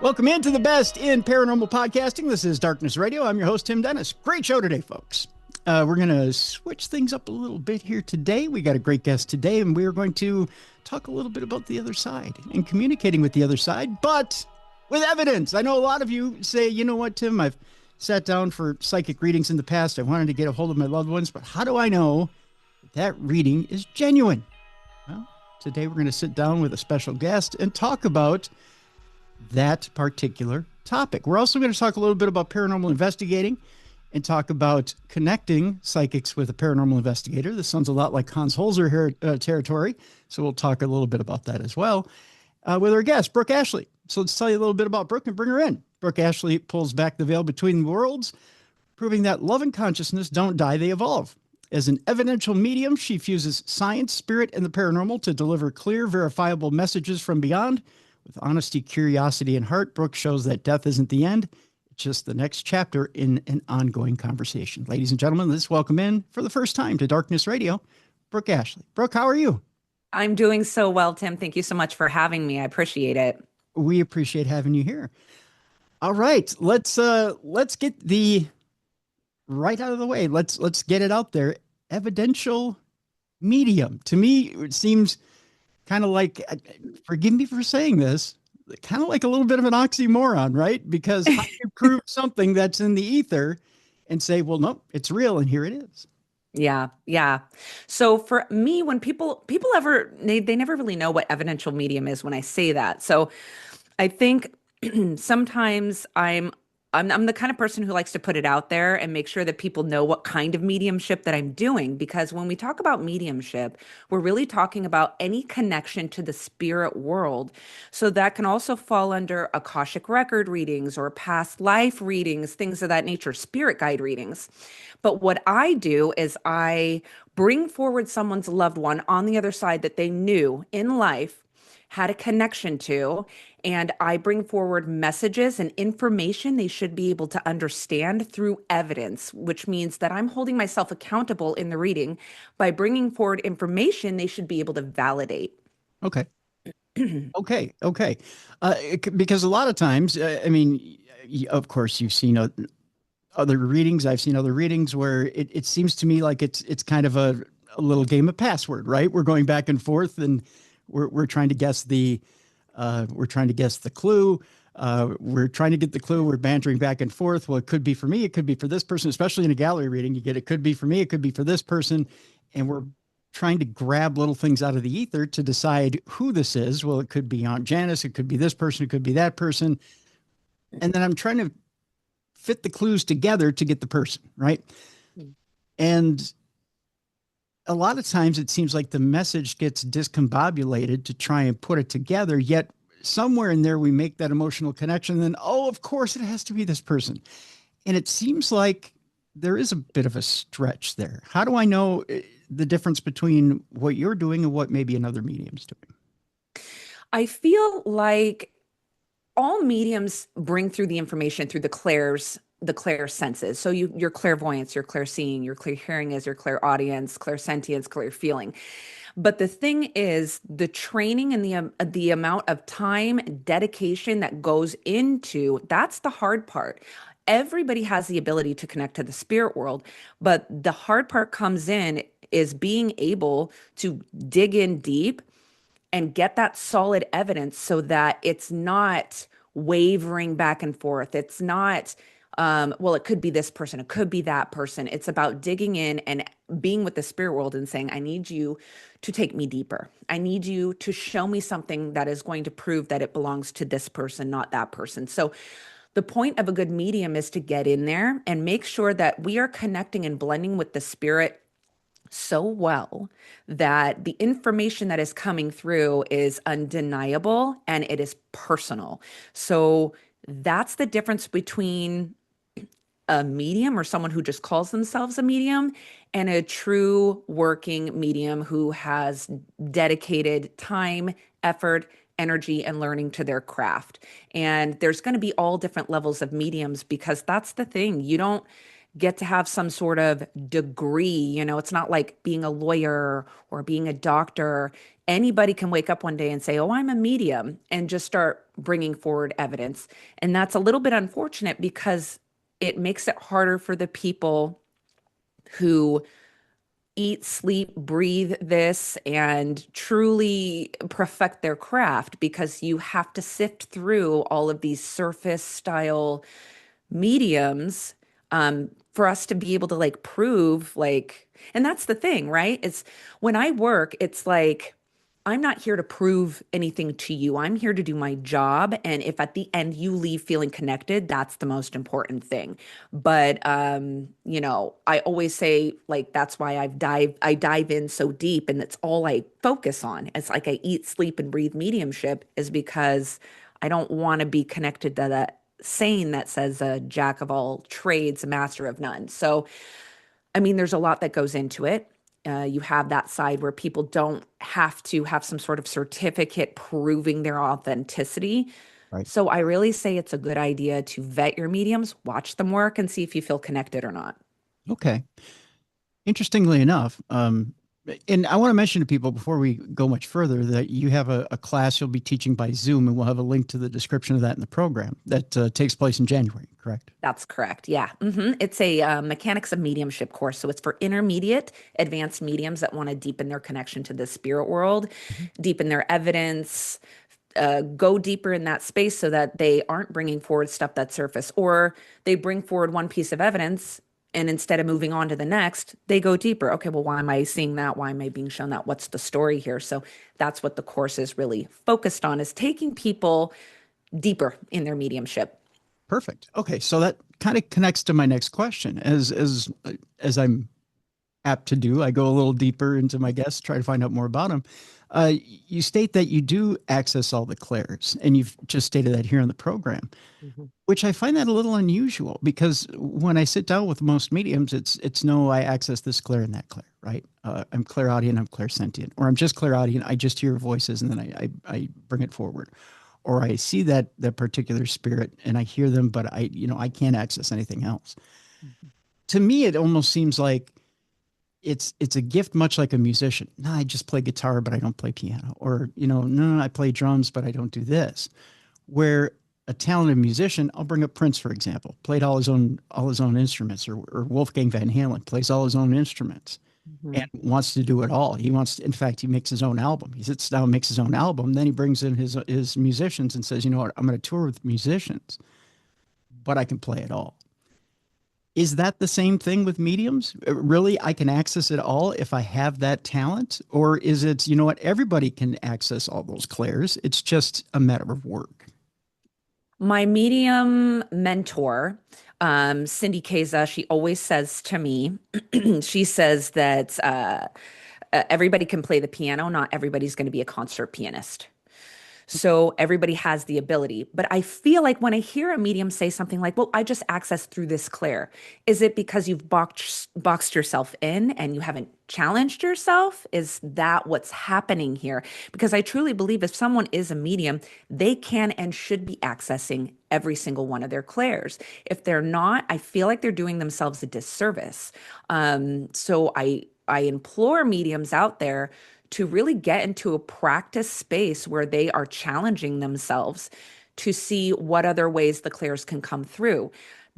Welcome into the best in paranormal podcasting. This is Darkness Radio. I'm your host, Tim Dennis. Great show today, folks. We're going to switch things up a little bit here today. We got a great guest today, and we're going to talk a little bit about the other side and communicating with the other side, but with evidence. I know a lot of you say, you know what, Tim, I've sat down for psychic readings in the past. I wanted to get a hold of my loved ones, but how do I know that reading is genuine? Well, today we're going to sit down with a special guest and talk about that particular topic. We're also going to talk a little bit about paranormal investigating and talk about connecting psychics with a paranormal investigator. This sounds a lot like hansholzer here, territory, so we'll talk a little bit about that as well with our guest, Brooke Ashley. So let's tell you a little bit about Brooke and bring her in. Brooke Ashley pulls back the veil between worlds, proving that love and consciousness don't die, they evolve. As an evidential medium, she fuses science, spirit, and the paranormal to deliver clear, verifiable messages from beyond. With honesty, curiosity, and heart, Brooke shows that death isn't the end. It's just the next chapter in an ongoing conversation. Ladies and gentlemen, let's welcome in for the first time to Darkness Radio, Brooke Ashley. Brooke, how are you? I'm doing so well, Tim. Thank you so much for having me. I appreciate it. We appreciate having you here. All right, let's get the right out of the way. Let's get it out there. Evidential medium. To me, it seems kind of like, forgive me for saying this, kind of like a little bit of an oxymoron, right? Because how do you prove something that's in the ether and say, well, no, it's real, and here it is. Yeah. So for me, when people they never really know what evidential medium is when I say that. So I think sometimes I'm the kind of person who likes to put it out there and make sure that people know what kind of mediumship that I'm doing. Because when we talk about mediumship, we're really talking about any connection to the spirit world. So that can also fall under Akashic record readings or past life readings, things of that nature, spirit guide readings. But what I do is I bring forward someone's loved one on the other side that they knew in life, had a connection to, and I bring forward messages and information they should be able to understand through evidence, which means that I'm holding myself accountable in the reading by bringing forward information they should be able to validate. Okay. Okay. Because a lot of times, of course, you've seen other readings. I've seen other readings where it seems to me like it's kind of a little game of password, right? We're going back and forth, and we're trying to guess the clue. We're trying to get the clue. We're bantering back and forth. Well, it could be for me. It could be for this person, especially in a gallery reading. It could be for me. It could be for this person. And we're trying to grab little things out of the ether to decide who this is. Well, it could be Aunt Janice. It could be this person. It could be that person. And then I'm trying to fit the clues together to get the person, right? And a lot of times it seems like the message gets discombobulated to try and put it together, yet somewhere in there we make that emotional connection. And then, oh, of course it has to be this person. And it seems like there is a bit of a stretch there. How do I know the difference between what you're doing and what maybe another medium's doing? I feel like all mediums bring through the information through the clair senses. So your clairvoyance, your clairseeing, your clear hearing is your clairaudience, clairsentience, clear feeling. But the thing is, the training and the amount of time, dedication that goes into, that's the hard part. Everybody has the ability to connect to the spirit world, but the hard part comes in is being able to dig in deep and get that solid evidence so that it's not wavering back and forth. It's not, well, it could be this person, it could be that person. It's about digging in and being with the spirit world and saying, I need you to take me deeper. I need you to show me something that is going to prove that it belongs to this person, not that person. So the point of a good medium is to get in there and make sure that we are connecting and blending with the spirit so well that the information that is coming through is undeniable and it is personal. So that's the difference between a medium or someone who just calls themselves a medium and a true working medium who has dedicated time, effort, energy, and learning to their craft. And there's going to be all different levels of mediums because that's the thing. You don't get to have some sort of degree. It's not like being a lawyer or being a doctor. Anybody can wake up one day and say, oh, I'm a medium, and just start bringing forward evidence. And that's a little bit unfortunate because it makes it harder for the people who eat, sleep, breathe this and truly perfect their craft, because you have to sift through all of these surface style mediums for us to be able to like prove like, and that's the thing, right? It's when I work, it's like I'm not here to prove anything to you. I'm here to do my job. And if at the end you leave feeling connected, that's the most important thing. But I always say like that's why I dive in so deep and it's all I focus on. It's like I eat, sleep, and breathe mediumship is because I don't want to be connected to that saying that says a jack of all trades, a master of none. So I mean, there's a lot that goes into it. You have that side where people don't have to have some sort of certificate proving their authenticity. Right. So I really say it's a good idea to vet your mediums, watch them work, and see if you feel connected or not. Okay. Interestingly enough, and I want to mention to people before we go much further that you have a class you'll be teaching by Zoom, and we'll have a link to the description of that in the program that takes place in January, correct? That's correct. Yeah. It's a mechanics of mediumship course. So it's for intermediate, advanced mediums that want to deepen their connection to the spirit world, Mhm. deepen their evidence, go deeper in that space so that they aren't bringing forward stuff that's surface, or they bring forward one piece of evidence and instead of moving on to the next, they go deeper. Okay, well, why am I seeing that? Why am I being shown that? What's the story here? So that's what the course is really focused on, is taking people deeper in their mediumship. Perfect. Okay, so that kind of connects to my next question. As I'm apt to do, I go a little deeper into my guests, try to find out more about them. You state that you do access all the clairs, and you've just stated that here in the program, Mhm. which I find that a little unusual because when I sit down with most mediums, it's no, I access this clair and that clair, right? I'm clairaudient, I'm clairsentient, or I'm just clairaudient, I just hear voices and then I bring it forward. Or I see that particular spirit and I hear them, but I can't access anything else. To me, it almost seems like it's a gift, much like a musician. No, I just play guitar, but I don't play piano. Or, no, I play drums, but I don't do this. Where a talented musician, I'll bring up Prince, for example, played all his own instruments, or Wolfgang Van Halen plays all his own instruments and Mhm. wants to do it all. In fact, he makes his own album. He sits down, makes his own album. Then he brings in his musicians and says, you know what, I'm going to tour with musicians, but I can play it all. Is that the same thing with mediums? Really, I can access it all if I have that talent? Or is it, you know what, everybody can access all those clairs? It's just a matter of work. My medium mentor, Cindy Kaza, she always says to me, she says that everybody can play the piano, not everybody's going to be a concert pianist. So everybody has the ability. But I feel like when I hear a medium say something like, well, I just access through this clair, is it because you've boxed yourself in and you haven't challenged yourself? Is that what's happening here? Because I truly believe if someone is a medium, they can and should be accessing every single one of their clairs. If they're not, I feel like they're doing themselves a disservice. So I implore mediums out there to really get into a practice space where they are challenging themselves to see what other ways the clairs can come through.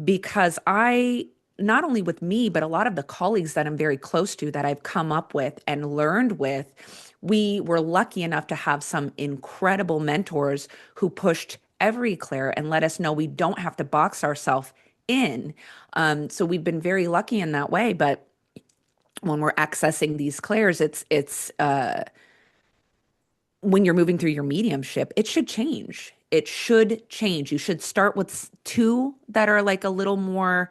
Because not only with me, but a lot of the colleagues that I'm very close to that I've come up with and learned with, we were lucky enough to have some incredible mentors who pushed every clair and let us know we don't have to box ourselves in. So we've been very lucky in that way. But when we're accessing these clairs, it's when you're moving through your mediumship, it should change. It should change. You should start with two that are like a little more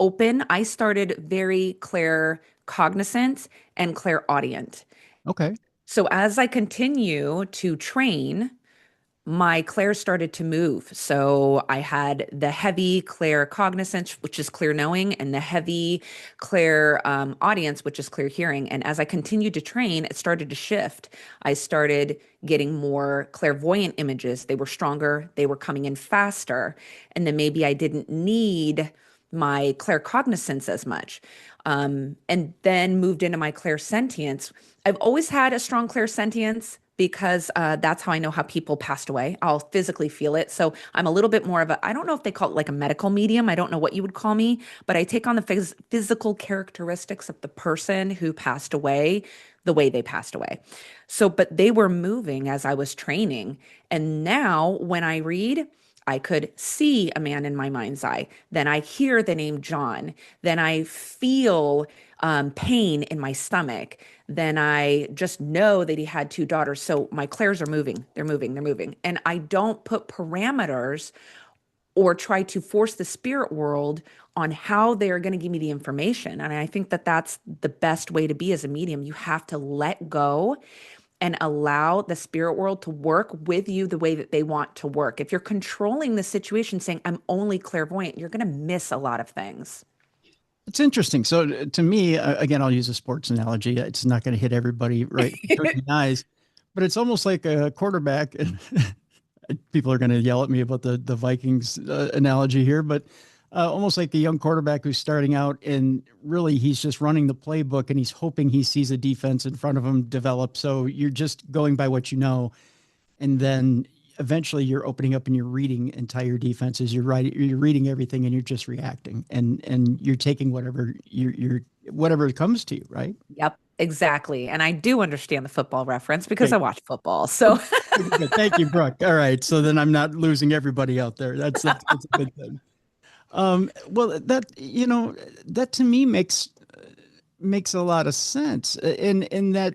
open. I started very clair cognizant and clairaudient. Okay. So as I continue to train, my clairs started to move. So I had the heavy clair cognizance, which is clear knowing, and the heavy clair audience, which is clear hearing. And as I continued to train, it started to shift. I started getting more clairvoyant images. They were stronger, they were coming in faster. And then maybe I didn't need my claircognizance as much. And then moved into my clairsentience. I've always had a strong clairsentience because that's how I know how people passed away. I'll physically feel it. So I'm a little bit more of a, I don't know if they call it like a medical medium. I don't know what you would call me, but I take on the physical characteristics of the person who passed away, the way they passed away. So, but they were moving as I was training. And now when I read, I could see a man in my mind's eye. Then I hear the name John. Then I feel pain in my stomach. Then I just know that he had two daughters. So my clairs are moving. They're moving. They're moving. And I don't put parameters or try to force the spirit world on how they're going to give me the information. And I think that that's the best way to be as a medium. You have to let go and allow the spirit world to work with you the way that they want to work. If you're controlling the situation, saying, I'm only clairvoyant, you're going to miss a lot of things. It's interesting. So to me, again, I'll use a sports analogy. It's not going to hit everybody right between the eyes, but it's almost like a quarterback. And people are going to yell at me about the Vikings analogy here, but almost like a young quarterback who's starting out and really he's just running the playbook and he's hoping he sees a defense in front of him develop. So you're just going by what you know. And then eventually you're opening up and you're reading entire defenses. You're reading everything and you're just reacting and you're taking whatever comes to you. Right. Yep, exactly. And I do understand the football reference because Okay. I watch football. So Good. Thank you, Brooke. All right. So then I'm not losing everybody out there. That's a good thing. Well, that to me makes a lot of sense. In that,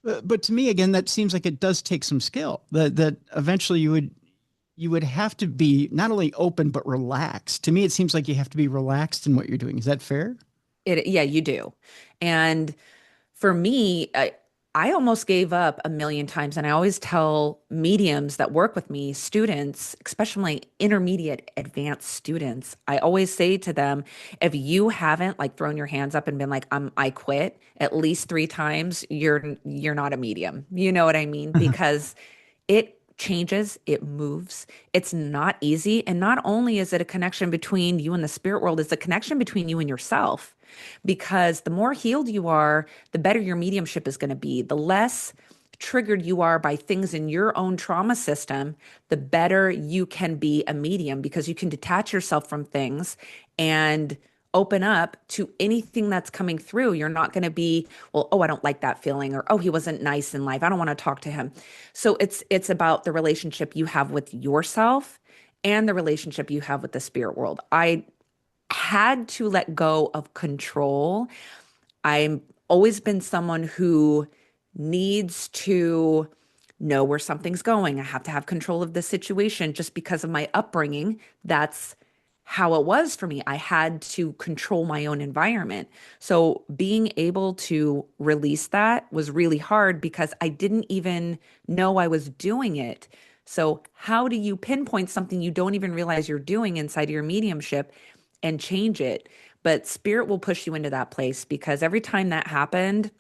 but to me, again, that seems like it does take some skill that eventually you would have to be not only open, but relaxed. To me, it seems like you have to be relaxed in what you're doing. Is that fair? yeah, you do. And for me, I almost gave up a million times. And I always tell mediums that work with me, students, especially my intermediate advanced students, I always say to them, if you haven't like thrown your hands up and been like, I quit at least 3 times, you're not a medium. You know what I mean? Because it changes, it moves. It's not easy. And not only is it a connection between you and the spirit world, it's a connection between you and yourself. Because the more healed you are, the better your mediumship is going to be. The less triggered you are by things in your own trauma system, the better you can be a medium because you can detach yourself from things and open up to anything that's coming through. You're not going to be, well, oh, I don't like that feeling, or oh, he wasn't nice in life. I don't want to talk to him. So it's about the relationship you have with yourself and the relationship you have with the spirit world. I had to let go of control. I've always been someone who needs to know where something's going. I have to have control of the situation just because of my upbringing. That's how it was for me. I had to control my own environment. So being able to release that was really hard because I didn't even know I was doing it. So, how do you pinpoint something you don't even realize you're doing inside of your mediumship and change it? But spirit will push you into that place because every time that happened,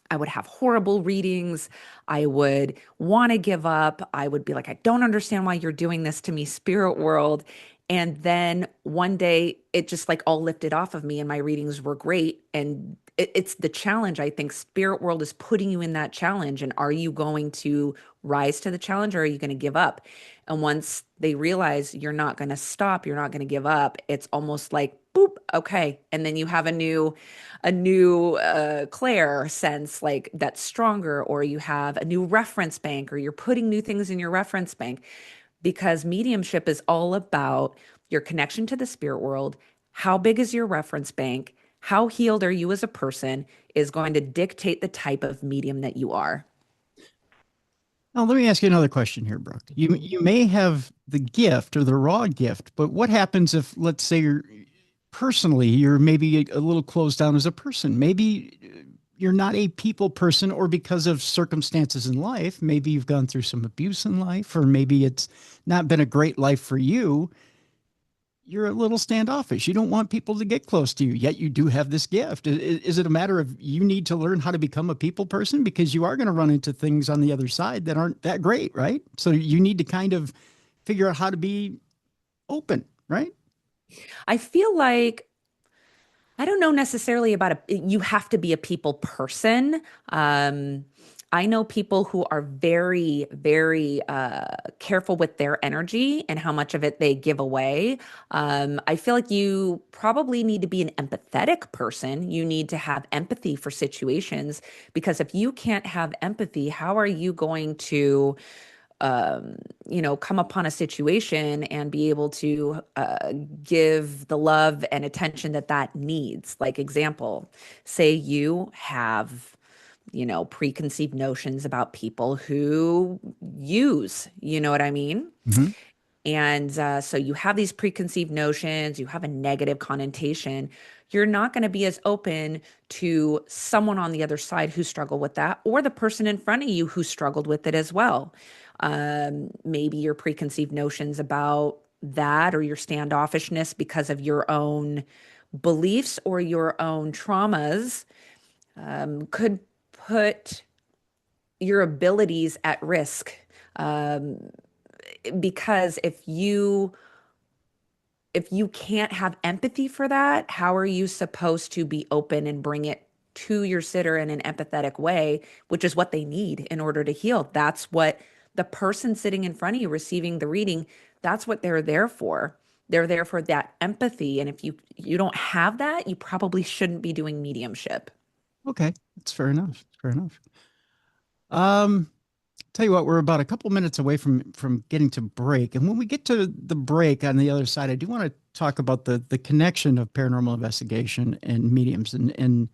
I would have horrible readings. I would want to give up. I would be like, I don't understand why you're doing this to me, spirit world. And then one day it just like all lifted off of me and my readings were great. And it's the challenge. I think spirit world is putting you in that challenge. And are you going to rise to the challenge or are you going to give up? And once they realize you're not going to stop, you're not going to give up, it's almost like, boop, okay. And then you have a new Claire sense like that's stronger, or you have a new reference bank, or you're putting new things in your reference bank because mediumship is all about your connection to the spirit world. How big is your reference bank? How healed are you as a person is going to dictate the type of medium that you are. Now, let me ask you another question here, Brooke. You may have the gift or the raw gift, but what happens if, let's say, you're maybe a little closed down as a person? Maybe you're not a people person, or because of circumstances in life, maybe you've gone through some abuse in life, or maybe it's not been a great life for you. You're a little standoffish. You don't want people to get close to you, yet you do have this gift. Is it a matter of you need to learn how to become a people person because you are going to run into things on the other side that aren't that great, right? So you need to kind of figure out how to be open, right? I feel like I don't know necessarily about you have to be a people person. Um, I know people who are very, very careful with their energy and how much of it they give away. I feel like you probably need to be an empathetic person. You need to have empathy for situations because if you can't have empathy, how are you going to come upon a situation and be able to give the love and attention that that needs. Like example, say you have, preconceived notions about people who use, you know what I mean? Hmm. And so you have these preconceived notions, you have a negative connotation. You're not going to be as open to someone on the other side who struggled with that, or the person in front of you who struggled with it as well. Maybe your preconceived notions about that or your standoffishness because of your own beliefs or your own traumas could put your abilities at risk. Um, because if you can't have empathy for that, how are you supposed to be open and bring it to your sitter in an empathetic way, which is what they need in order to heal? That's what the person sitting in front of you receiving the reading, that's what they're there for. They're there for that empathy. And if you don't have that, you probably shouldn't be doing mediumship. Okay, that's fair enough. Fair enough. Um, Tell you what, we're about a couple minutes away from getting to break, and when we get to the break on the other side, I do want to talk about the connection of paranormal investigation and mediums and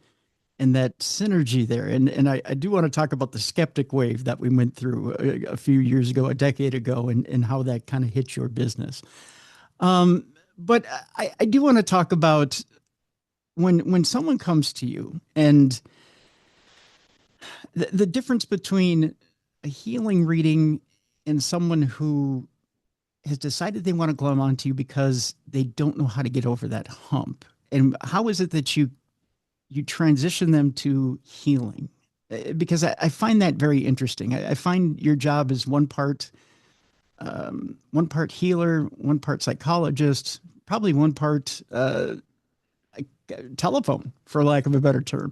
that synergy there. And I do want to talk about the skeptic wave that we went through a few years ago, a decade ago, and how that kind of hit your business. Um, but I do want to talk about when someone comes to you and the difference between a healing reading and someone who has decided they want to glom onto you because they don't know how to get over that hump. And how is it that you transition them to healing? Because I find that very interesting. I find your job is one part healer, one part psychologist, probably one part telephone, for lack of a better term.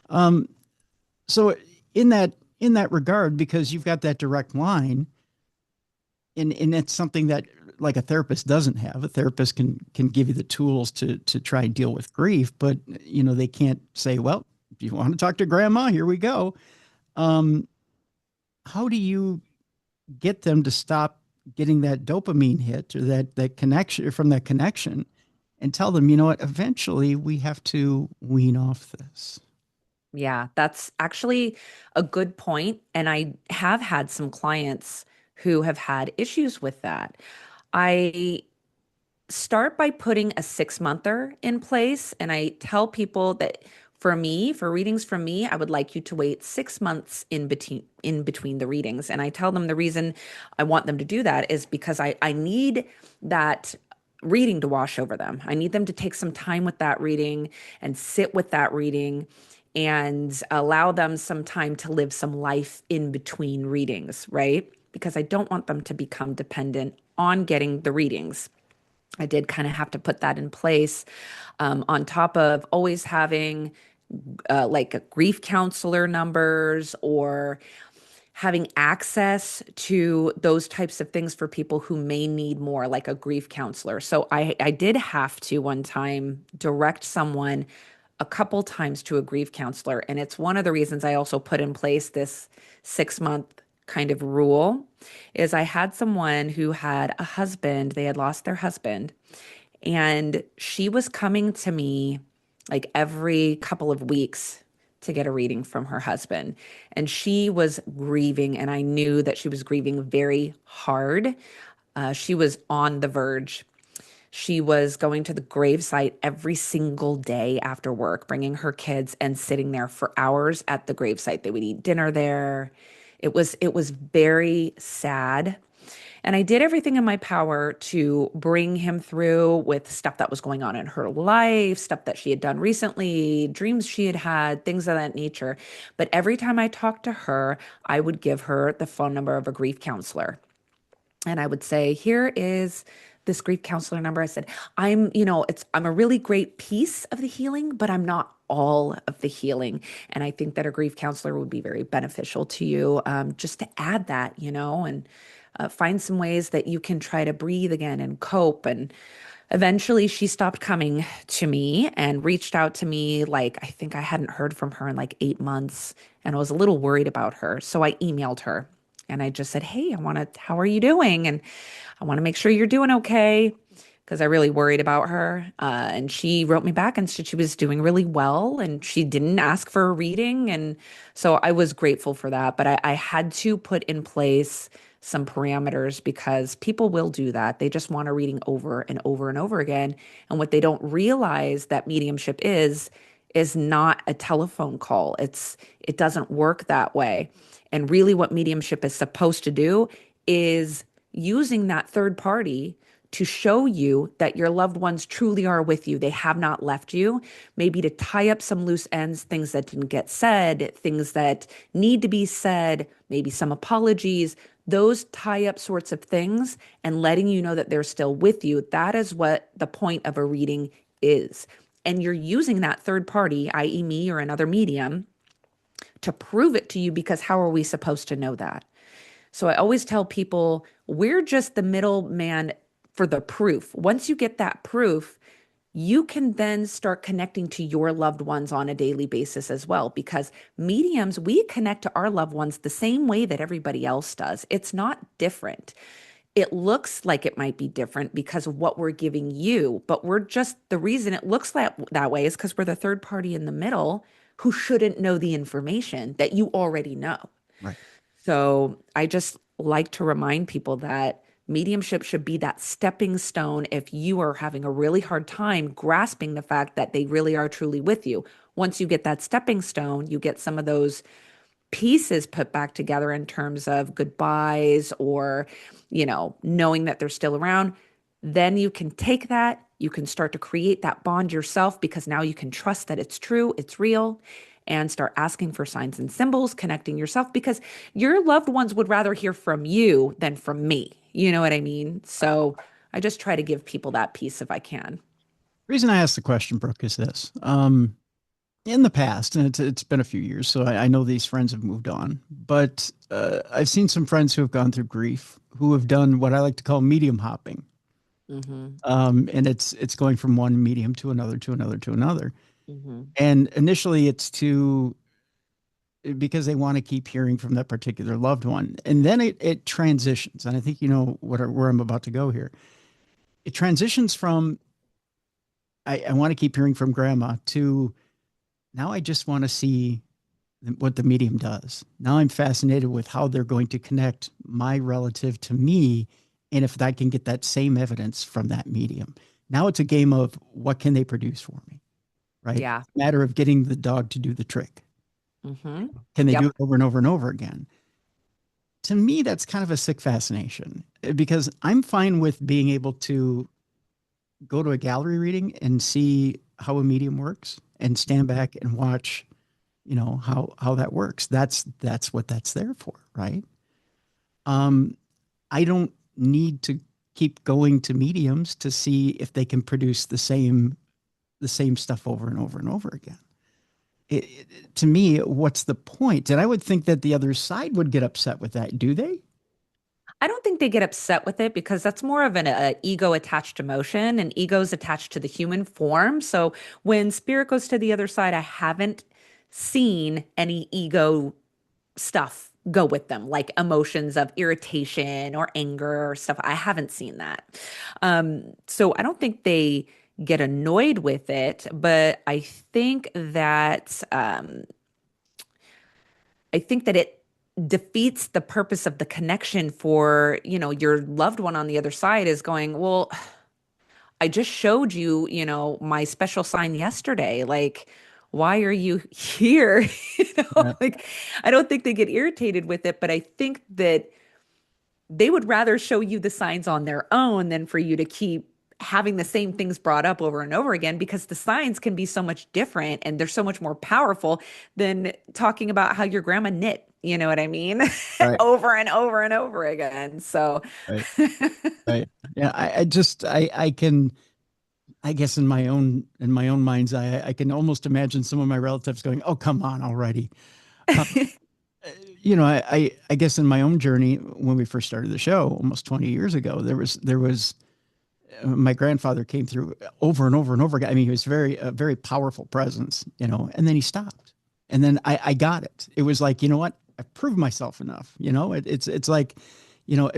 Um, so in that regard, because you've got that direct line, and it's something that like a therapist doesn't have. A therapist can give you the tools to try and deal with grief, but they can't say, well, if you want to talk to grandma, here we go. Um, how do you get them to stop getting that dopamine hit or that connection from that connection and tell them, you know what, eventually we have to wean off this? Yeah, that's actually a good point. And I have had some clients who have had issues with that. I start by putting a 6 monther in place. And I tell people that for me, for readings from me, I would like you to wait 6 months in between the readings. And I tell them the reason I want them to do that is because I need that reading to wash over them. I need them to take some time with that reading and sit with that reading and allow them some time to live some life in between readings, right? Because I don't want them to become dependent on getting the readings. I did kind of have to put that in place, on top of always having like a grief counselor numbers or having access to those types of things for people who may need more, like a grief counselor. So I did have to one time direct someone a couple times to a grief counselor. And it's one of the reasons I also put in place this 6 month kind of rule is I had someone who had a husband, they had lost their husband, and she was coming to me like every couple of weeks to get a reading from her husband. And she was grieving, and I knew that she was grieving very hard. She was on the verge. She was going to the gravesite every single day after work, bringing her kids and sitting there for hours at the gravesite. They would eat dinner there. It was very sad. And I did everything in my power to bring him through with stuff that was going on in her life, stuff that she had done recently, dreams she had had, things of that nature. But every time I talked to her, I would give her the phone number of a grief counselor. And I would say, here is this grief counselor number. I said, I'm a really great piece of the healing, but I'm not all of the healing. And I think that a grief counselor would be very beneficial to you, just to add that, and find some ways that you can try to breathe again and cope. And eventually she stopped coming to me and reached out to me. Like, I think I hadn't heard from her in like 8 months, and I was a little worried about her. So I emailed her and I just said, hey, how are you doing? And I want to make sure you're doing okay, because I really worried about her. And she wrote me back and said she was doing really well and she didn't ask for a reading. And so I was grateful for that. But I had to put in place some parameters, because people will do that. They just want a reading over and over and over again. And what they don't realize that mediumship is not a telephone call. It doesn't work that way. And really what mediumship is supposed to do is using that third party to show you that your loved ones truly are with you. They have not left you, maybe to tie up some loose ends, things that didn't get said, things that need to be said, maybe some apologies, those tie up sorts of things, and letting you know that they're still with you. That is what the point of a reading is. And you're using that third party, i.e. me or another medium, to prove it to you, because how are we supposed to know that? So I always tell people, we're just the middleman for the proof. Once you get that proof, you can then start connecting to your loved ones on a daily basis as well. Because mediums, we connect to our loved ones the same way that everybody else does. It's not different. It looks like it might be different because of what we're giving you, but the reason it looks that way is because we're the third party in the middle who shouldn't know the information that you already know. Right. So I just like to remind people that mediumship should be that stepping stone if you are having a really hard time grasping the fact that they really are truly with you. Once you get that stepping stone, you get some of those pieces put back together in terms of goodbyes or, knowing that they're still around. Then you can take that, you can start to create that bond yourself, because now you can trust that it's true, it's real, and start asking for signs and symbols, connecting yourself, because your loved ones would rather hear from you than from me. You know what I mean? So I just try to give people that piece if I can. Reason I asked the question, Brooke, is this. In the past, and it's been a few years, so I know these friends have moved on, but I've seen some friends who have gone through grief who have done what I like to call medium hopping. Mm-hmm. And it's going from one medium to another, to another, to another. Mm-hmm. And initially it's because they want to keep hearing from that particular loved one. And then it transitions. And I think you know where I'm about to go here. It transitions from, I want to keep hearing from grandma, to now I just want to see what the medium does. Now I'm fascinated with how they're going to connect my relative to me, and if I can get that same evidence from that medium. Now it's a game of what can they produce for me, right? Yeah. It's a matter of getting the dog to do the trick. Mm-hmm. Can they do Yep. it over and over and over again? To me, that's kind of a sick fascination, because I'm fine with being able to go to a gallery reading and see how a medium works and stand back and watch, how that works. That's what that's there for, right? I don't need to keep going to mediums to see if they can produce the same stuff over and over and over again. To me, what's the point? And I would think that the other side would get upset with that. Do they? I don't think they get upset with it, because that's more of an ego attached emotion, and ego's attached to the human form. So when spirit goes to the other side, I haven't seen any ego stuff go with them, like emotions of irritation or anger or stuff. I haven't seen that. So I don't think they get annoyed with it, but I think that it defeats the purpose of the connection for, your loved one on the other side is going, well, I just showed you, my special sign yesterday. Like, why are you here? Yeah. Like, I don't think they get irritated with it, but I think that they would rather show you the signs on their own than for you to keep having the same things brought up over and over again, because the signs can be so much different and they're so much more powerful than talking about how your grandma knit. You know what I mean? Right. Over and over and over again. So, Right. Right. Yeah. I just, I can, I guess in my own mind's eye, I can almost imagine some of my relatives going, "Oh, come on already." Uh, I guess in my own journey, when we first started the show almost 20 years ago, there was my grandfather came through over and over and over again. I mean, he was a very powerful presence, and then he stopped. And then I got it. It was like, you know what? I've proved myself enough. It's like,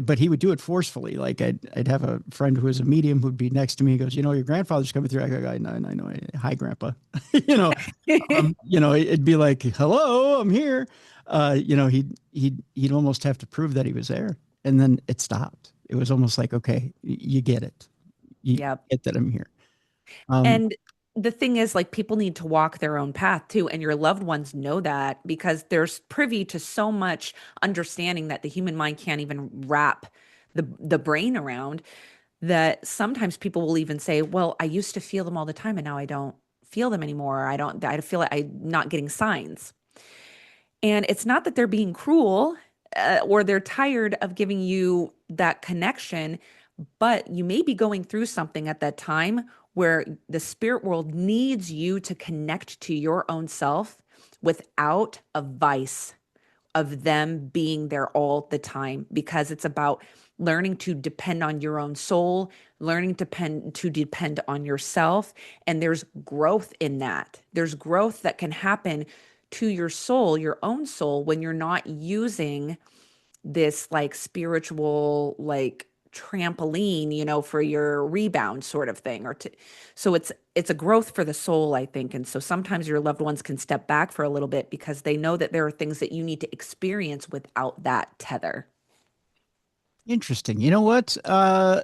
but he would do it forcefully. Like I'd have a friend who was a medium who'd be next to me. He goes, your grandfather's coming through. I go, I know. Hi, grandpa. It'd be like, hello, I'm here. He'd almost have to prove that he was there. And then it stopped. It was almost like, okay, you get it. You yep. get that I'm here. Um, And the thing is, like, people need to walk their own path too. And your loved ones know that because there's privy to so much understanding that the human mind can't even wrap the brain around, that sometimes people will even say, well, I used to feel them all the time and now I don't feel them anymore. I feel like I'm not getting signs. And it's not that they're being cruel, or they're tired of giving you that connection, but you may be going through something at that time where the spirit world needs you to connect to your own self without a vice of them being there all the time, because it's about learning to depend on your own soul, learning to depend on yourself. And there's growth in that. There's growth that can happen to your soul, your own soul, when you're not using this like spiritual like trampoline, for your rebound sort of thing, so it's a growth for the soul, I think. And so sometimes your loved ones can step back for a little bit because they know that there are things that you need to experience without that tether. Interesting. You know what? I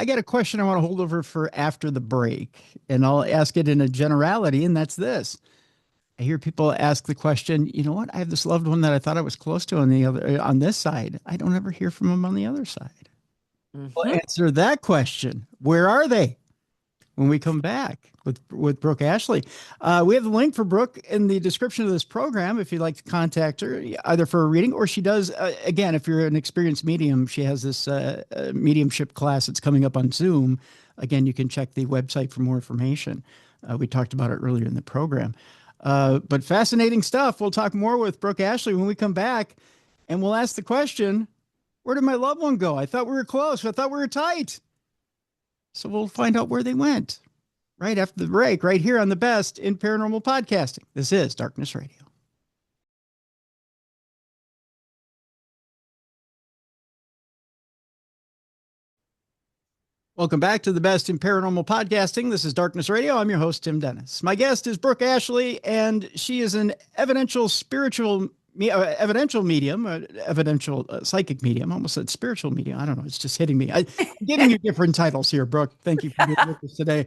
got a question I want to hold over for after the break, and I'll ask it in a generality, and that's this. I hear people ask the question, you know what? I have this loved one that I thought I was close to on this side. I don't ever hear from them on the other side. Well, Hmm. answer that question. Where are they? When we come back with Brooke Ashley. We have the link for Brooke in the description of this program if you'd like to contact her, either for a reading or she does, again, if you're an experienced medium, she has this mediumship class that's coming up on Zoom. Again, you can check the website for more information. We talked about it earlier in the program. But fascinating stuff. We'll talk more with Brooke Ashley when we come back, and we'll ask the question, where did my loved one go? I thought we were close. I thought we were tight. So we'll find out where they went right after the break, right here on the best in paranormal podcasting. This is Darkness Radio. Welcome back to the best in paranormal podcasting. This is Darkness Radio. I'm your host, Tim Dennis. My guest is Brooke Ashley, and she is an evidential medium, evidential psychic medium. I almost said spiritual medium. I don't know. It's just hitting me. I'm giving you different titles here, Brooke. Thank you for being with us today.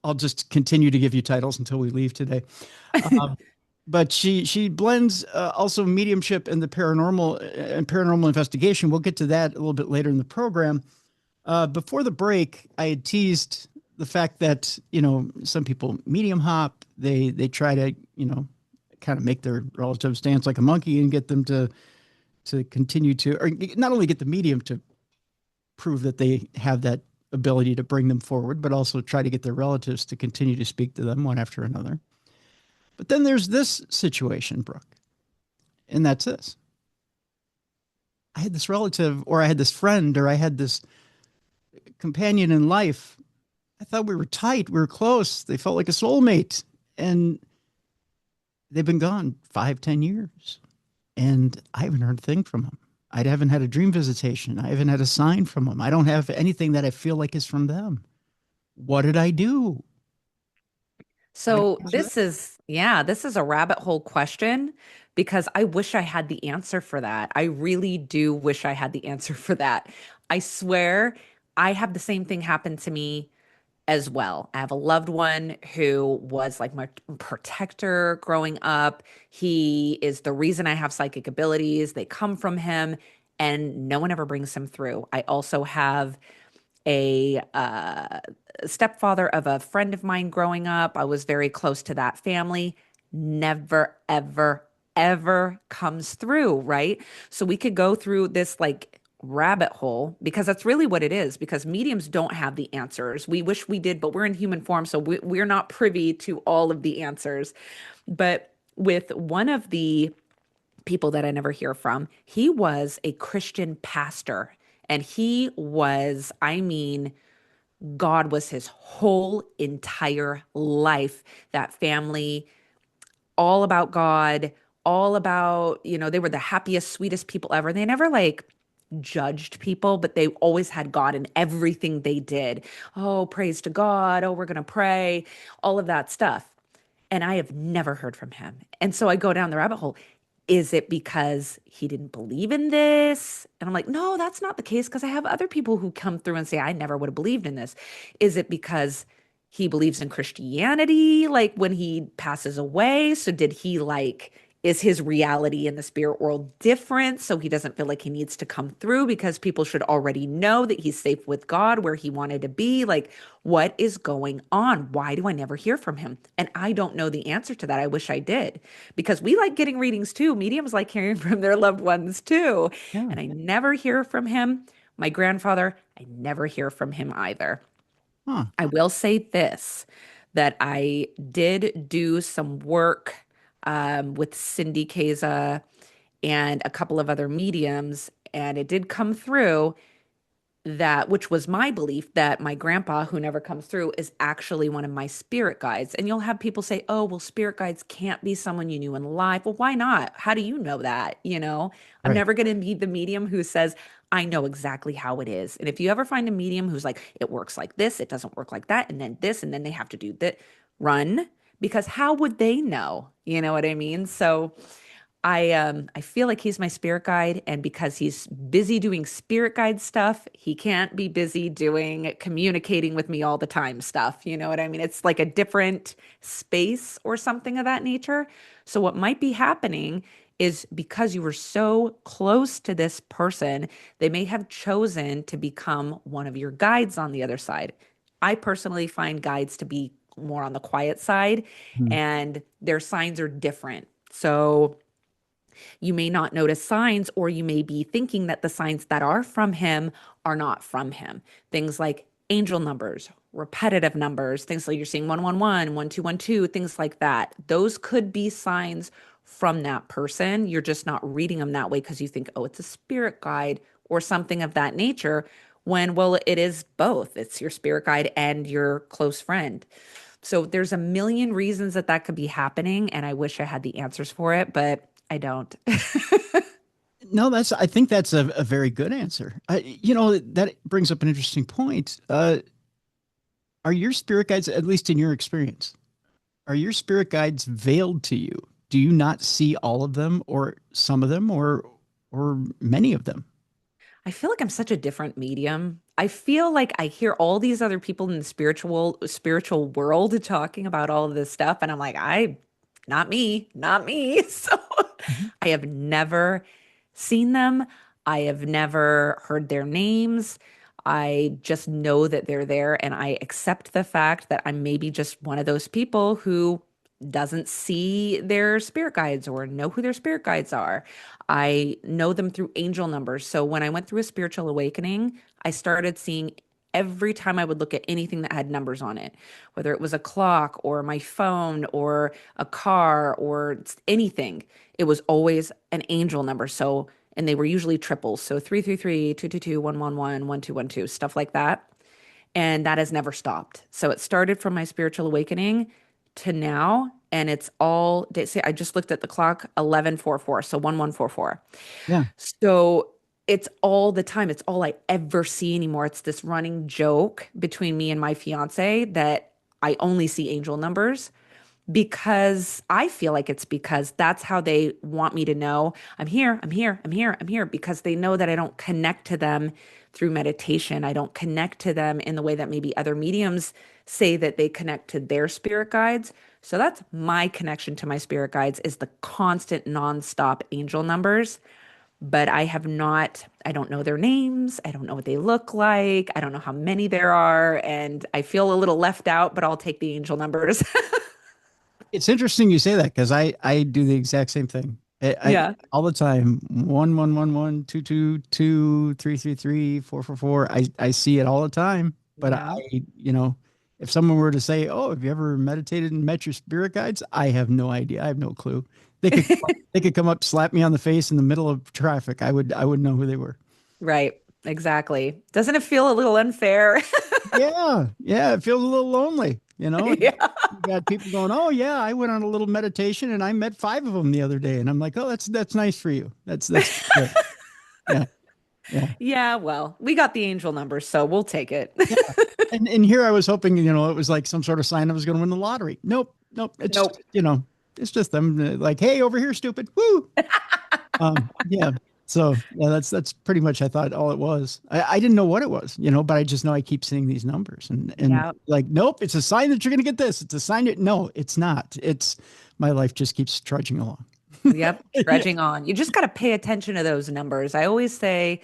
I'll just continue to give you titles until we leave today. Um, but she blends also mediumship and the paranormal and paranormal investigation. We'll get to that a little bit later in the program. Before the break, I had teased the fact that some people medium hop. They try to kind of make their relatives dance like a monkey and get them to continue to, or not only get the medium to prove that they have that ability to bring them forward, but also try to get their relatives to continue to speak to them one after another. But then there's this situation, Brooke, and that's this. I had this relative, or I had this friend, or I had this companion in life. I thought we were tight, we were close. They felt like a soulmate, and they've been gone 5, 10 years, and I haven't heard a thing from them. I haven't had a dream visitation. I haven't had a sign from them. I don't have anything that I feel like is from them. What did I do? How do So you answer that? this is a rabbit hole question, because I wish I had the answer for that. I really do wish I had the answer for that. I swear I have the same thing happen to me as well. I have a loved one who was like my protector growing up. He is the reason I have psychic abilities. They come from him, and no one ever brings him through. I also have a stepfather of a friend of mine growing up. I was very close to that family. Never, ever, ever comes through, right? So we could go through this like rabbit hole because that's really what it is, because mediums don't have the answers. We wish we did, but we're in human form, so we're not privy to all of the answers. But with one of the people that I never hear from, he was a Christian pastor. And he was, I mean, God was his whole entire life. That family, all about God, all about, they were the happiest, sweetest people ever. They never like judged people, but they always had God in everything they did. Oh, praise to God. Oh, we're going to pray, all of that stuff. And I have never heard from him. And so I go down the rabbit hole. Is it because he didn't believe in this? And I'm like, no, that's not the case, because I have other people who come through and say, I never would have believed in this. Is it because he believes in Christianity, like when he passes away? So did he like, is his reality in the spirit world different? So he doesn't feel like he needs to come through because people should already know that he's safe with God where he wanted to be. Like, what is going on? Why do I never hear from him? And I don't know the answer to that. I wish I did, because we like getting readings too. Mediums like hearing from their loved ones too. Yeah. And I never hear from him. My grandfather, I never hear from him either. Huh. I will say this, that I did do some work with cindykaza and a couple of other mediums, and it did come through that, which was my belief, that my grandpa, who never comes through, is actually one of my spirit guides. And you'll have people say, oh, well, spirit guides can't be someone you knew in life. Well, why not? How do you know that? I'm Right. never going to be the medium who says, I know exactly how it is. And if you ever find a medium who's like, it works like this, it doesn't work like that, and then this, and then they have to do that, run, because how would they know? You know what I mean? So I feel like he's my spirit guide, and because he's busy doing spirit guide stuff, he can't be busy doing communicating with me all the time stuff. You know what I mean? It's like a different space or something of that nature. So what might be happening is, because you were so close to this person, they may have chosen to become one of your guides on the other side. I personally find guides to be more on the quiet side, Mhm. and their signs are different. So you may not notice signs, or you may be thinking that the signs that are from him are not from him. Things like angel numbers, repetitive numbers, things like you're seeing 111, 1212, things like that. Those could be signs from that person. You're just not reading them that way because you think, oh, it's a spirit guide or something of that nature. When, well, it is both. It's your spirit guide and your close friend. So there's a million reasons that that could be happening, and I wish I had the answers for it, but I don't. No, I think that's a very good answer. That brings up an interesting point. Are your spirit guides, at least in your experience, are your spirit guides veiled to you? Do you not see all of them, or some of them, or many of them? I feel like I'm such a different medium. I feel like I hear all these other people in the spiritual world talking about all of this stuff, and I'm like, not me, not me. So Mhm. I have never seen them. I have never heard their names. I just know that they're there, and I accept the fact that I'm maybe just one of those people who doesn't see their spirit guides or know who their spirit guides are. I know them through angel numbers. So when I went through a spiritual awakening, I started seeing, every time I would look at anything that had numbers on it, whether it was a clock or my phone or a car or anything, it was always an angel number. So, and they were usually triples. So 333, 222, 111, 1212, stuff like that. And that has never stopped. So it started from my spiritual awakening to now. And it's all, they say, I just looked at the clock, 1144. So 1144. Yeah. So it's all the time. It's all I ever see anymore. It's this running joke between me and my fiance that I only see angel numbers, because I feel like it's because that's how they want me to know I'm here, I'm here, I'm here, I'm here, because they know that I don't connect to them through meditation. I don't connect to them in the way that maybe other mediums say that they connect to their spirit guides. So that's my connection to my spirit guides, is the constant nonstop angel numbers. But I have not, I don't know their names. I don't know what they look like. I don't know how many there are. And I feel a little left out, but I'll take the angel numbers. It's interesting you say that, because I do the exact same thing. Yeah. All the time, 1 1 1 1 2 2 2 3 3 3 4 4 4. I see it all the time. But Yeah. if someone were to say, "Oh, have you ever meditated and met your spirit guides?" I have no idea. I have no clue. They could come up, slap me on the face in the middle of traffic. I would know who they were. Right. Exactly. Doesn't it feel a little unfair? Yeah, yeah, it feels a little lonely, and Yeah. you got people going, "Oh yeah, I went on a little meditation and I met five of them the other day." And I'm like, "Oh, that's nice for you. That's good." Yeah, yeah, Yeah, well, we got the angel numbers, so we'll take it. yeah. And here I was hoping, it was like some sort of sign I was going to win the lottery. Nope, nope. Nope. It's just them like, "Hey, over here, stupid." Woo. Yeah. So yeah, that's pretty much I thought all it was. I didn't know what it was, but I just know I keep seeing these numbers and Yeah. like, nope, it's a sign that you're gonna get this. It's a sign that no, it's not. It's my life just keeps trudging along. Yep. Trudging on. You just got to pay attention to those numbers. I always say,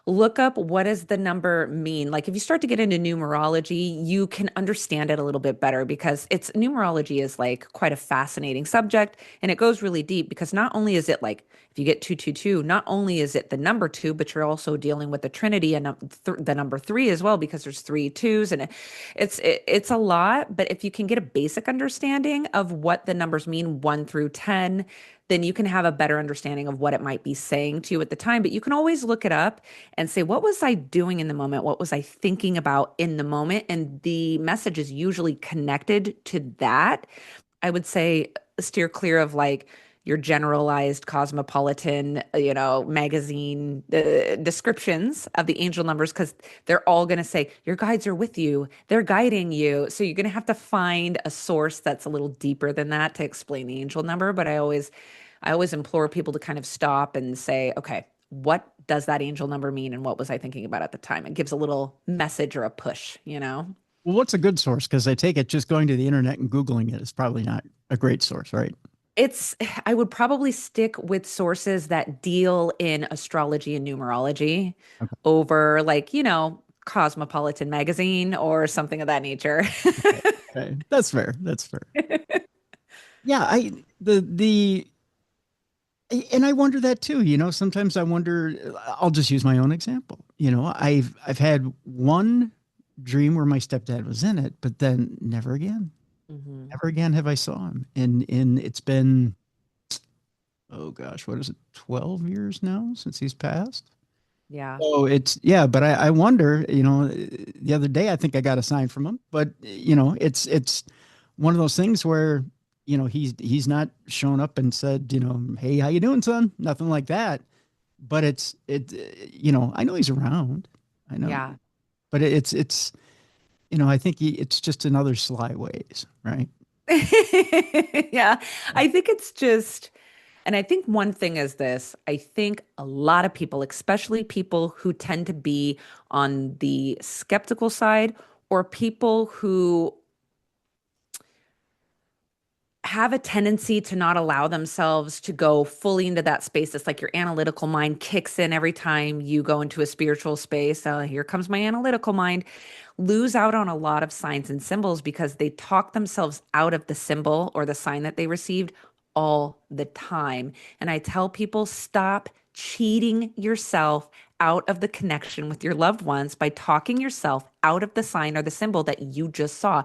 look up what does the number mean. Like if you start to get into numerology, you can understand it a little bit better because it's numerology is like quite a fascinating subject and it goes really deep because not only is it like if you get 222, not only is it the number two, but you're also dealing with the trinity and the number three as well because there's three twos and it's a lot. But if you can get a basic understanding of what the numbers mean, 1 through 10, then you can have a better understanding of what it might be saying to you at the time. But you can always look it up and say, what was I doing in the moment? What was I thinking about in the moment? And the message is usually connected to that. I would say steer clear of like your generalized cosmopolitan, magazine descriptions of the angel numbers because they're all going to say your guides are with you, they're guiding you. So you're going to have to find a source that's a little deeper than that to explain the angel number. But I always implore people to kind of stop and say, okay, what does that angel number mean and what was I thinking about at the time? It gives a little message or a push. Well, what's a good source? Because I take it just going to the internet and Googling it is probably not a great source, right? It's, I would probably stick with sources that deal in astrology and numerology Okay. over like, Cosmopolitan magazine or something of that nature. Okay. That's fair. That's fair. Yeah, and I wonder that too, sometimes I wonder, I'll just use my own example. I've had one dream where my stepdad was in it, but then never again. Mhm. Never again have I saw him. And it's been, oh gosh, what is it, 12 years now since he's passed? Yeah. So yeah, but I wonder, the other day I think I got a sign from him, but it's one of those things where, he's not shown up and said, "Hey, how you doing, son?" Nothing like that. But I know he's around. I know, Yeah. but it's, I think it's just another sly ways, right? Yeah. I think it's just, and I think one thing is this I think a lot of people, especially people who tend to be on the skeptical side or people who have a tendency to not allow themselves to go fully into that space. It's like your analytical mind kicks in every time you go into a spiritual space. Here comes my analytical mind. Lose out on a lot of signs and symbols because they talk themselves out of the symbol or the sign that they received all the time. And I tell people stop cheating yourself out of the connection with your loved ones by talking yourself out of the sign or the symbol that you just saw.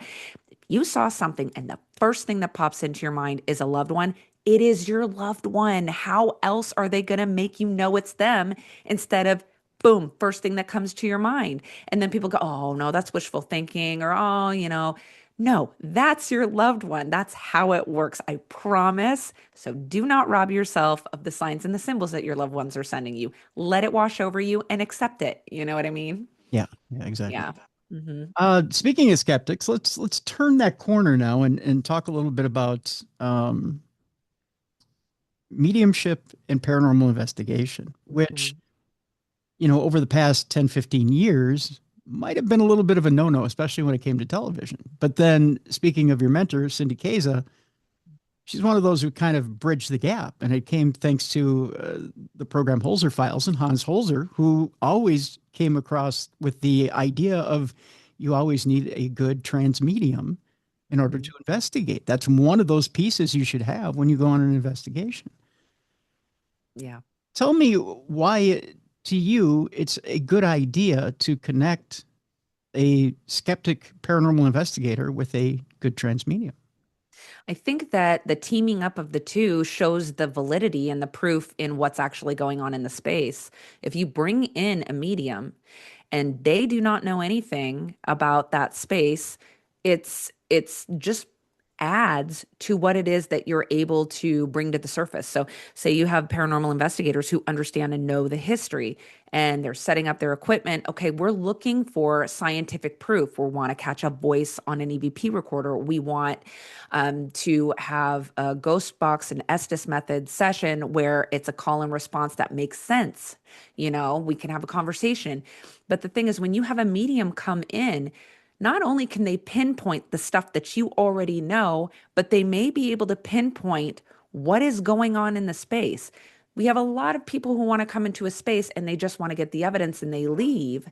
You saw something, and the first thing that pops into your mind is a loved one. It is your loved one. How else are they going to make you know it's them instead of boom, first thing that comes to your mind? And then people go, oh, no, that's wishful thinking, or oh, no, that's your loved one. That's how it works. I promise. So do not rob yourself of the signs and the symbols that your loved ones are sending you. Let it wash over you and accept it. You know what I mean? Yeah, yeah, exactly. Yeah. Hmm. Speaking of skeptics, let's turn that corner now and talk a little bit about mediumship and paranormal investigation, which, Hmm. over the past 10, 15 years might have been a little bit of a no-no, especially when it came to television. But then speaking of your mentor, Cindy Kaza, she's one of those who kind of bridged the gap. And it came thanks to the program Holzer Files and Hans Holzer, who always came across with the idea of you always need a good trans medium in order Hmm. to investigate. That's one of those pieces you should have when you go on an investigation. Yeah. Tell me why, to you, it's a good idea to connect a skeptic paranormal investigator with a good trans medium. I think that the teaming up of the two shows the validity and the proof in what's actually going on in the space. If you bring in a medium and they do not know anything about that space, it's just adds to what it is that you're able to bring to the surface. So say you have paranormal investigators who understand and know the history and they're setting up their equipment. Okay, we're looking for scientific proof. We want to catch a voice on an EVP recorder. We want to have a ghost box and Estes method session where it's a call and response that makes sense. We can have a conversation. But the thing is, when you have a medium come in, not only can they pinpoint the stuff that you already know, but they may be able to pinpoint what is going on in the space. We have a lot of people who want to come into a space and they just want to get the evidence and they leave.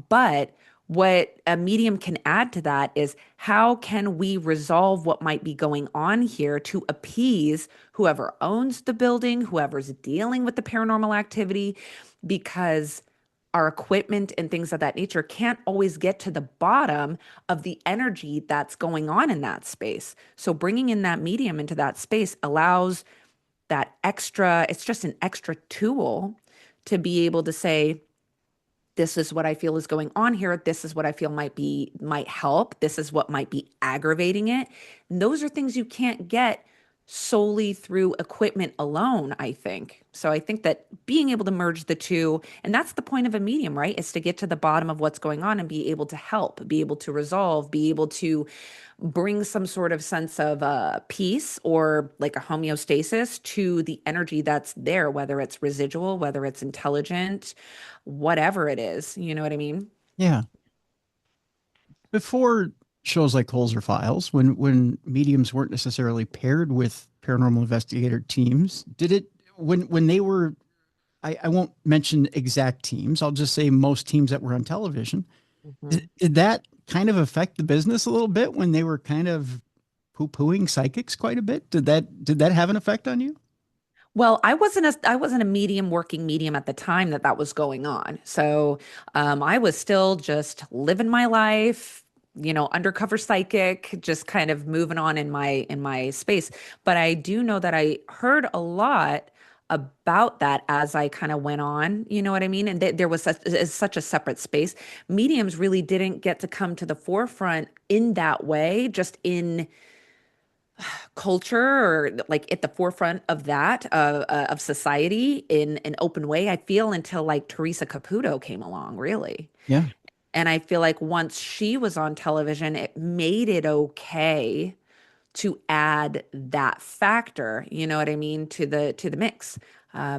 But what a medium can add to that is how can we resolve what might be going on here to appease whoever owns the building, whoever's dealing with the paranormal activity, because our equipment and things of that nature can't always get to the bottom of the energy that's going on in that space. So bringing in that medium into that space allows that extra, it's just an extra tool to be able to say, this is what I feel is going on here. This is what I feel might help. This is what might be aggravating it. And those are things you can't get solely through equipment alone, I think. So I think that being able to merge the two, and that's the point of a medium, right? Is to get to the bottom of what's going on and be able to help, be able to resolve, be able to bring some sort of sense of peace or like a homeostasis to the energy that's there, whether it's residual, whether it's intelligent, whatever it is. You know what I mean? Yeah. Before shows like Holzer Files, when mediums weren't necessarily paired with paranormal investigator teams, did it when they were I won't mention exact teams. I'll just say most teams that were on television. Mhm. Did that kind of affect the business a little bit when they were kind of poo-pooing psychics quite a bit? Did that have an effect on you? Well, I wasn't a medium working medium at the time that was going on. So I was still just living my life, undercover psychic, just kind of moving on in my space. But I do know that I heard a lot about that as I kind of went on. You know what I mean? And there was such a separate space. Mediums really didn't get to come to the forefront in that way, just in culture or like at the forefront of that of society in an open way. I feel until like Teresa Caputo came along, really. Yeah. And I feel like once she was on television, it made it okay to add that factor, you know what I mean, to the mix.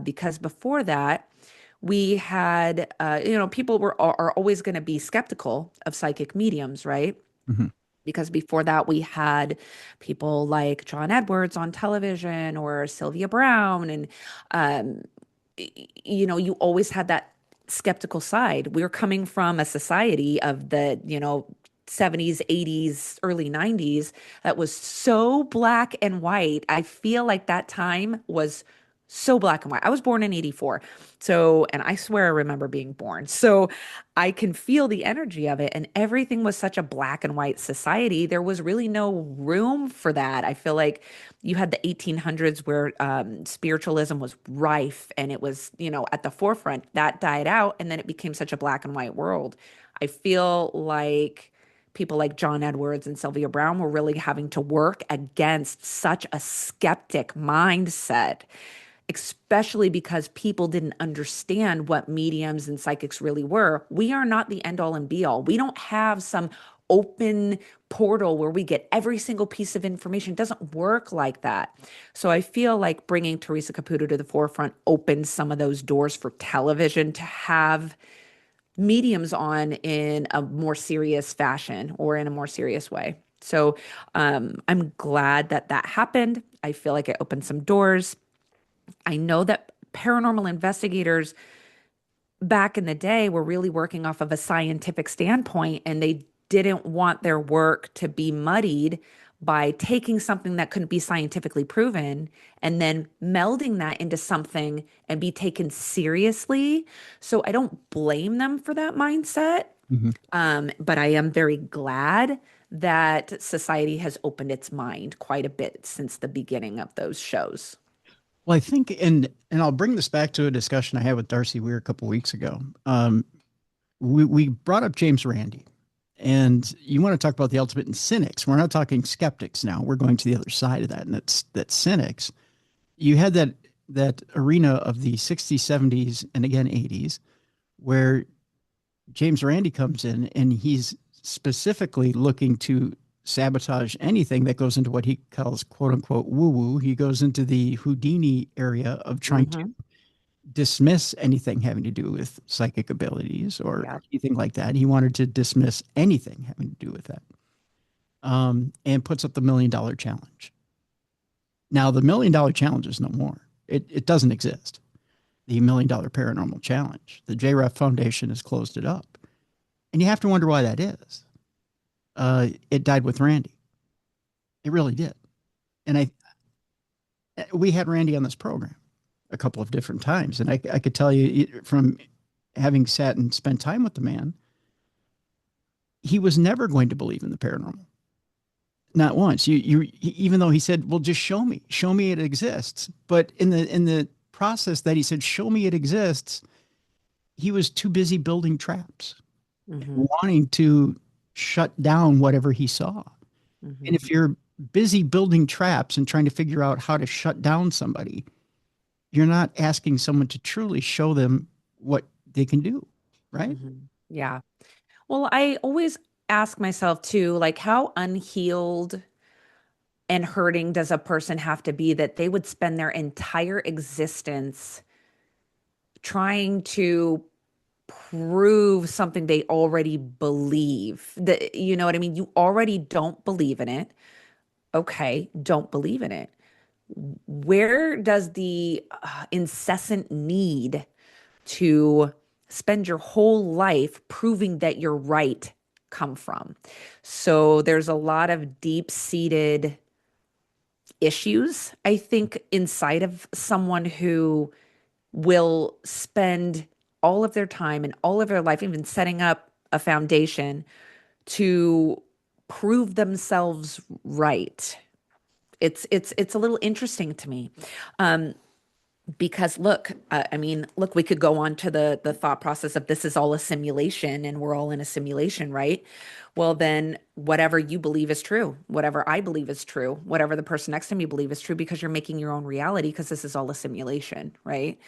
Because before that, we had, people are always going to be skeptical of psychic mediums, right? Mhm. Because before that we had people like John Edwards on television or Sylvia Brown and um you always had that skeptical side. We're coming from a society of the 70s, 80s, early 90s that was so black and white. I feel like that time was so black and white. I was born in 84. So, and I swear I remember being born. So I can feel the energy of it. And everything was such a black and white society. There was really no room for that. I feel like you had the 1800s where spiritualism was rife and it was, at the forefront. That died out. And then it became such a black and white world. I feel like people like John Edwards and Sylvia Brown were really having to work against such a skeptic mindset, especially because people didn't understand what mediums and psychics really were. We are not the end all and be all. We don't have some open portal where we get every single piece of information. It doesn't work like that. So I feel like bringing Teresa Caputo to the forefront opened some of those doors for television to have mediums on in a more serious fashion or in a more serious way. So I'm glad that that happened. I feel like it opened some doors. I know that paranormal investigators back in the day were really working off of a scientific standpoint and they didn't want their work to be muddied by taking something that couldn't be scientifically proven and then melding that into something and be taken seriously. So I don't blame them for that mindset. Mhm. But I am very glad that society has opened its mind quite a bit since the beginning of those shows. Well, I think, and I'll bring this back to a discussion I had with Darcy Weir a couple weeks ago. We brought up James Randi, and you want to talk about the ultimate in cynics. We're not talking skeptics now. We're going to the other side of that, and that's cynics. You had that arena of the 60s, 70s, and again 80s, where James Randi comes in and he's specifically looking to sabotage anything that goes into what he calls quote unquote woo woo. He goes into the Houdini area of trying to Hmm. dismiss anything having to do with psychic abilities or Yeah. anything like that. He wanted to dismiss anything having to do with that, and puts up the $1 million challenge. Now, the $1 million challenge is no more. It doesn't exist. The $1 million paranormal challenge. The JREF Foundation has closed it up. And you have to wonder why that is. It died with Randy. It really did. And we had Randy on this program a couple of different times. And I could tell you from having sat and spent time with the man, he was never going to believe in the paranormal. Not once. Even though he said, well, just show me it exists. But in the process that he said, show me it exists, he was too busy building traps, Hmm. wanting to shut down whatever he saw. And Hmm. if you're busy building traps and trying to figure out how to shut down somebody, you're not asking someone to truly show them what they can do, right? Hmm. Yeah. Well, I always ask myself too, like, how unhealed and hurting does a person have to be that they would spend their entire existence trying to prove something they already believe? That, you know what I mean? You already don't believe in it. Okay, don't believe in it. Where does the incessant need to spend your whole life proving that you're right come from? So there's a lot of deep-seated issues, I think, inside of someone who will spend all of their time and all of their life, even setting up a foundation to prove themselves right. It's a little interesting to me. Um, because look, I mean, look, we could go on to the thought process of this is all a simulation and we're all in a simulation, right? Well, then whatever you believe is true, whatever I believe is true, whatever the person next to me believe is true, because you're making your own reality, because this is all a simulation, right?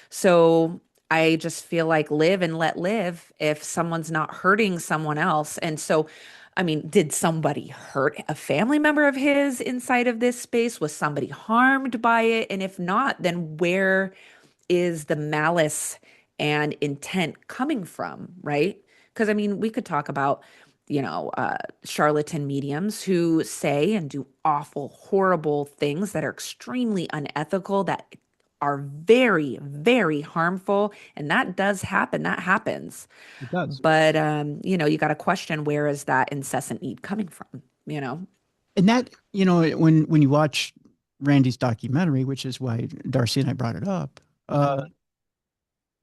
So I just feel like live and let live if someone's not hurting someone else. And so, I mean, did somebody hurt a family member of his inside of this space? Was somebody harmed by it? And if not, then where is the malice and intent coming from, right? Because I mean, we could talk about, charlatan mediums who say and do awful, horrible things that are extremely unethical, that are very, very harmful. And that does happen. That happens. It does. But, you got to question, where is that incessant need coming from, you know? And that, when you watch Randy's documentary, which is why Darcy and I brought it up, Hmm.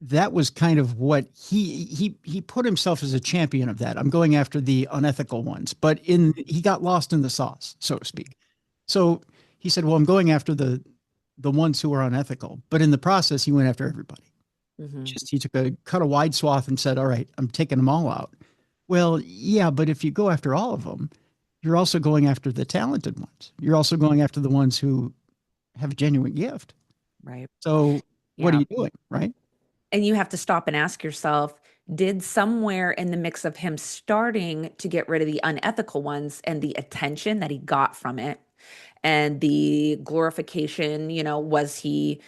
that was kind of what he put himself as a champion of that. I'm going after the unethical ones, but he got lost in the sauce, so to speak. So he said, "Well, I'm going after the ones who are unethical," but in the process, he went after everybody. Hmm. Just he took cut a wide swath and said, "All right, I'm taking them all out." Well, yeah, but if you go after all of them, you're also going after the talented ones. You're also going after the ones who have a genuine gift. Right. So what are Yeah. you doing, right? And you have to stop and ask yourself, did somewhere in the mix of him starting to get rid of the unethical ones and the attention that he got from it and the glorification, was he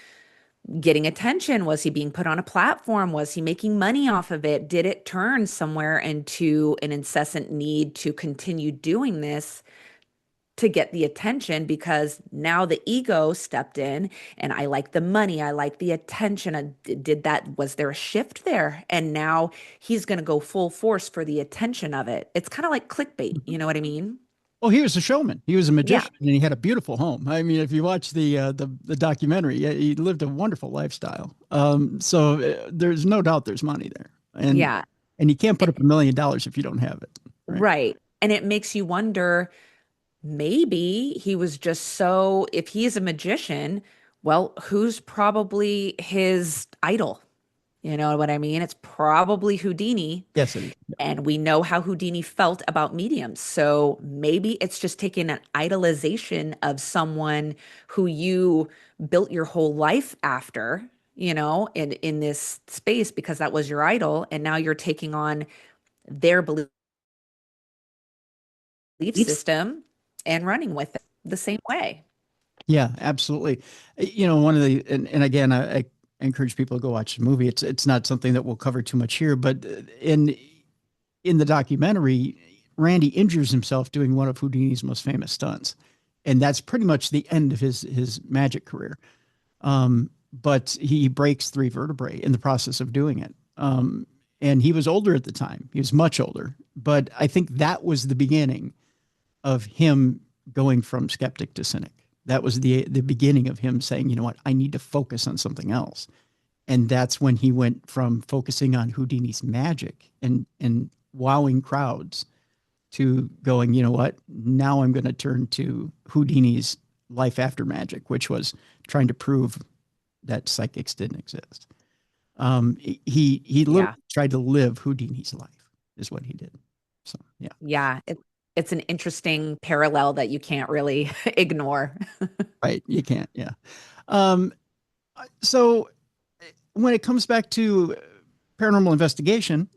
getting attention? Was he being put on a platform? Was he making money off of it? Did it turn somewhere into an incessant need to continue doing this to get the attention, because now the ego stepped in and I like the money, I like the attention. Did that, was there a shift there? And now he's going to go full force for the attention of it. It's kind of like clickbait, you know what I mean? Oh, he was a showman. He was a Yeah. magician, and he had a beautiful home. I mean, if you watch the documentary, yeah, he lived a wonderful lifestyle. There's no doubt there's money there, Yeah. and you can't put up $1 million if you don't have it, right? Right. And it makes you wonder, maybe he was just so, if he's a magician, well, who's probably his idol? You know what I mean? It's probably Houdini. Yes, it is. Yeah. And we know how Houdini felt about mediums. So maybe it's just taking an idolization of someone who you built your whole life after, in this space because that was your idol. And now you're taking on their belief system and running with it the same way. Yeah, absolutely. One of the and again, I encourage people to go watch the movie. It's not something that we'll cover too much here, but in the documentary, Randy injures himself doing one of Houdini's most famous stunts, and that's pretty much the end of his magic career. But he breaks 3 vertebrae in the process of doing it. And he was older at the time. He was much older, but I think that was the beginning of him going from skeptic to cynic. That was the beginning of him saying, you know what, I need to focus on something else. And that's when he went from focusing on Houdini's magic and wowing crowds to going, you know what, now I'm going to turn to Houdini's life after magic, which was trying to prove that psychics didn't exist. He literally Yeah. tried to live Houdini's life is what he did. So, yeah. Yeah. It's an interesting parallel that you can't really ignore. Right. You can't. Yeah. Um, so when it comes back to paranormal investigation,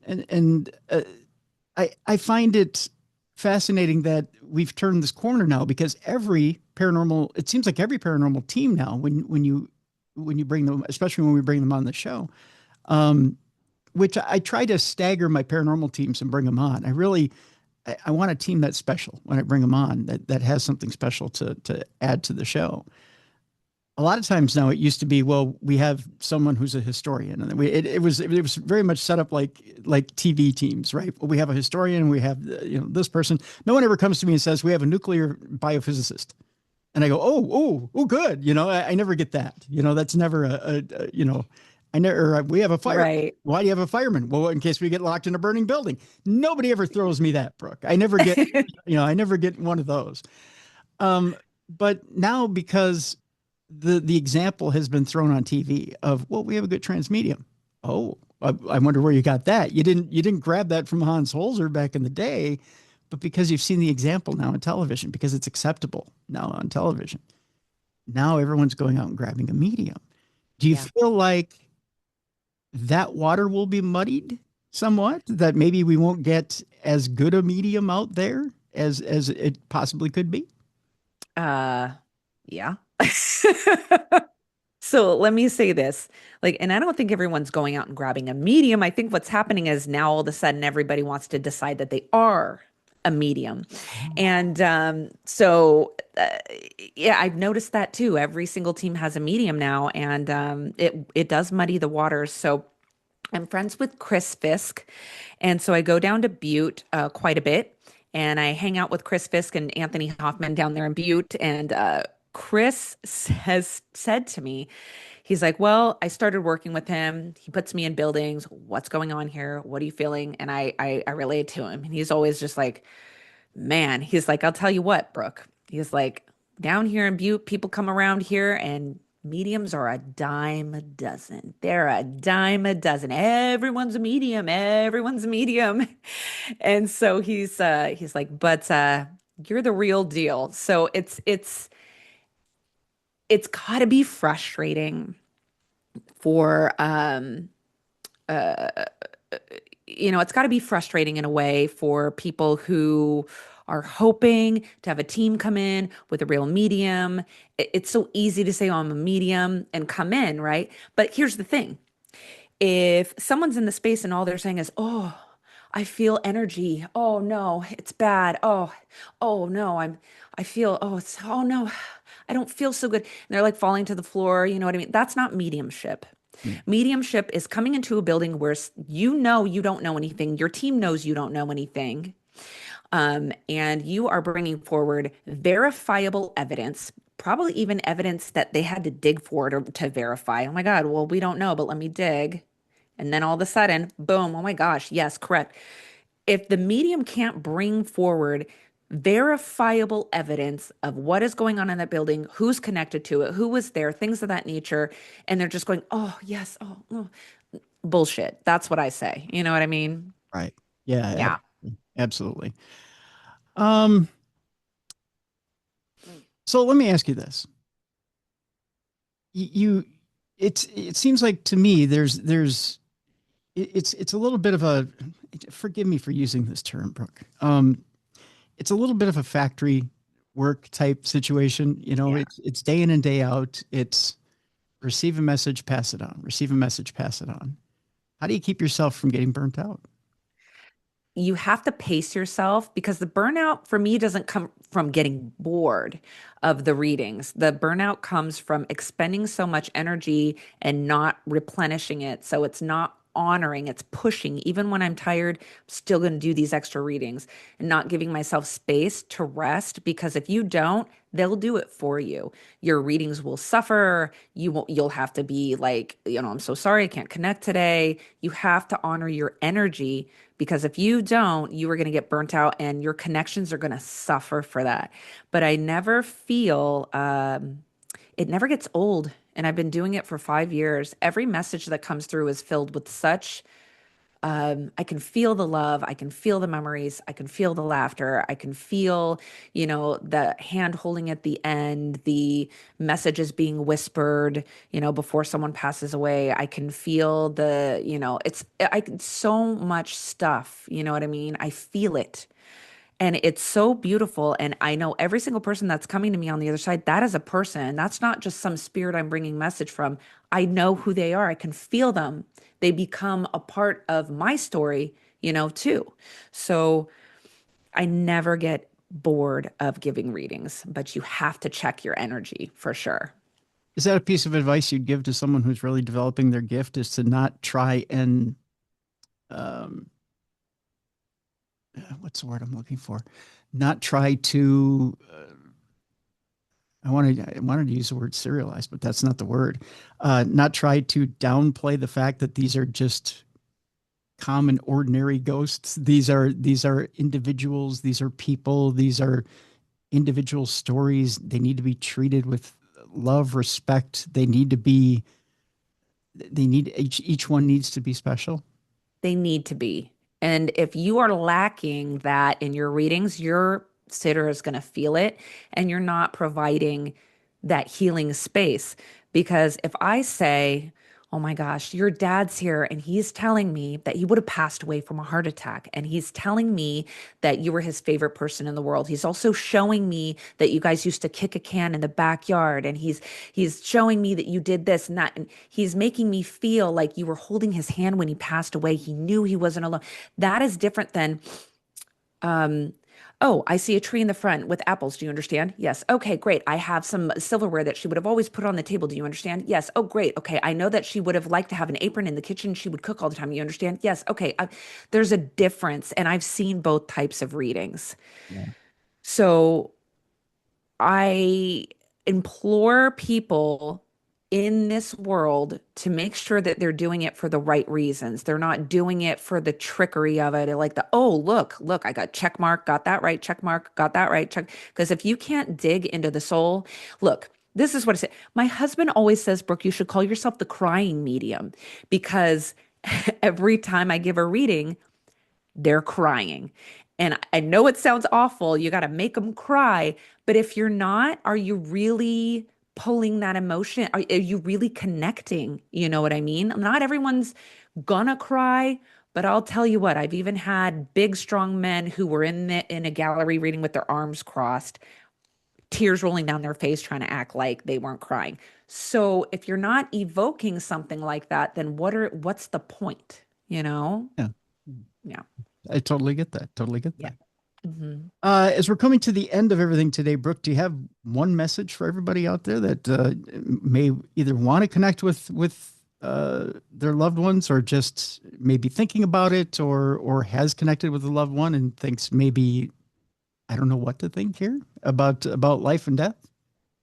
I find it fascinating that we've turned this corner now because it seems like every paranormal team now, when you bring them, especially when we bring them on the show, which I try to stagger my paranormal teams and bring them on. I want a team that's special when I bring them on that has something special to add to the show. A lot of times now it used to be, well, we have someone who's a historian, and it was very much set up like TV teams, right? Well, we have a historian, we have this person. No one ever comes to me and says we have a nuclear biophysicist, and I go, oh, good. I never get that. That's never I never. We have a fire. Right. Why do you have a fireman? Well, in case we get locked in a burning building. Nobody ever throws me that, Brooke. I never get. I never get one of those. But now because the example has been thrown on TV of, well, we have a good trans medium. Oh, I wonder where you got that. You didn't grab that from Hansholzer back in the day, but because you've seen the example now on television, because it's acceptable now on television, now everyone's going out and grabbing a medium. Do you Yeah. feel like that water will be muddied somewhat? That maybe we won't get as good a medium out there as it possibly could be? Yeah. So let me say this, and I don't think everyone's going out and grabbing a medium. I think what's happening is now all of a sudden everybody wants to decide that they are a medium. And yeah, I've noticed that too. Every single team has a medium now, and it does muddy the waters. So I'm friends with Chris Fisk, and so I go down to Butte quite a bit, and I hang out with Chris Fisk and Anthony Hoffman down there in Butte. And Chris has said to me, he's like, "Well, I started working with him. He puts me in buildings. What's going on here? What are you feeling?" And I relate to him, and he's always just like, "Man," he's like, "I'll tell you what, Brooke." He's like, "Down here in Butte, people come around here and." Mediums are a dime a dozen. They're a dime a dozen. Everyone's a medium. Everyone's a medium. And so he's like, but you're the real deal. So it's got to be frustrating for uh it's got to be frustrating in a way for people who are hoping to have a team come in with a real medium. It's so easy to say, oh, I'm a medium and come in, right? But here's the thing. If someone's in the space and all they're saying is, oh, I feel energy. Oh no, it's bad. Oh no, I feel, oh no, I don't feel so good. And they're like falling to the floor. You know what I mean? That's not mediumship. Yeah. Mediumship is coming into a building where you know you don't know anything. Your team knows you don't know anything. And you are bringing forward verifiable evidence, probably even evidence that they had to dig for to verify. Oh my God, well, we don't know, but let me dig. And then all of a sudden, boom, oh my gosh, yes, correct. If the medium can't bring forward verifiable evidence of what is going on in that building, who's connected to it, who was there, things of that nature, and they're just going, oh, yes, oh, bullshit. That's what I say. You know what I mean? Right. Yeah, Yeah. absolutely. Um, so let me ask you this. You, it seems like to me it's a little bit of a, forgive me for using this term, Brooke. It's a little bit of a factory work type situation. You know, Yeah. it's day in and day out. It's receive a message, pass it on, receive a message, pass it on. How do you keep yourself from getting burnt out? You have to pace yourself because the burnout for me doesn't come from getting bored of the readings. The burnout comes from expending so much energy and not replenishing it. So it's not honoring, it's pushing. Even when I'm tired, I'm still going to do these extra readings and not giving myself space to rest because if you don't, they'll do it for you. Your readings will suffer. You'll have to be like, I'm so sorry I can't connect today. You have to honor your energy because if you don't, you are going to get burnt out and your connections are going to suffer for that. But I never feel it never gets old. And I've been doing it for 5 years. Every message that comes through is filled with such, I can feel the love. I can feel the memories. I can feel the laughter. I can feel, the hand holding at the end, the messages being whispered, before someone passes away. I can feel so much stuff. You know what I mean? I feel it. And it's so beautiful. And I know every single person that's coming to me on the other side, that is a person. That's not just some spirit I'm bringing message from. I know who they are. I can feel them. They become a part of my story, too. So I never get bored of giving readings, but you have to check your energy for sure. Is that a piece of advice you'd give to someone who's really developing their gift is to not try and, um, what's the word I'm looking for? Not try to, I wanted to use the word serialized, but that's not the word. Not try to downplay the fact that these are just common, ordinary ghosts. These are individuals. These are people. These are individual stories. They need to be treated with love, respect. They need to be. They need each one needs to be special. They need to be. And if you are lacking that in your readings, your sitter is going to feel it and you're not providing that healing space. Because if I say, oh my gosh, your dad's here and he's telling me that he would have passed away from a heart attack. And he's telling me that you were his favorite person in the world. He's also showing me that you guys used to kick a can in the backyard. And he's showing me that you did this and that. And he's making me feel like you were holding his hand when he passed away. He knew he wasn't alone. That is different than um, oh, I see a tree in the front with apples. Do you understand? Yes. Okay, great. I have some silverware that she would have always put on the table. Do you understand? Yes. Oh, great. Okay. I know that she would have liked to have an apron in the kitchen. She would cook all the time. You understand? Yes. Okay. There's a difference. And I've seen both types of readings. Yeah. So I implore people in this world to make sure that they're doing it for the right reasons. They're not doing it for the trickery of it, like oh, look, I got check mark, got that right, check mark, got that right, check. Because if you can't dig into the soul, look, this is what I say. My husband always says, Brooke, you should call yourself the crying medium because every time I give a reading, they're crying. And I know it sounds awful. You got to make them cry. But if you're not, are you really pulling that emotion? Are you really connecting? You know what I mean? Not everyone's gonna cry, but I'll tell you what, I've even had big, strong men who were in a gallery reading with their arms crossed, tears rolling down their face, trying to act like they weren't crying. So if you're not evoking something like that, then what's the point? You know? Yeah. Yeah. I totally get that. Totally get Yeah. that. Mhm. As we're coming to the end of everything today, Brooke, do you have one message for everybody out there that may either want to connect with their loved ones, or just maybe thinking about it, or has connected with a loved one and thinks maybe I don't know what to think here about life and death.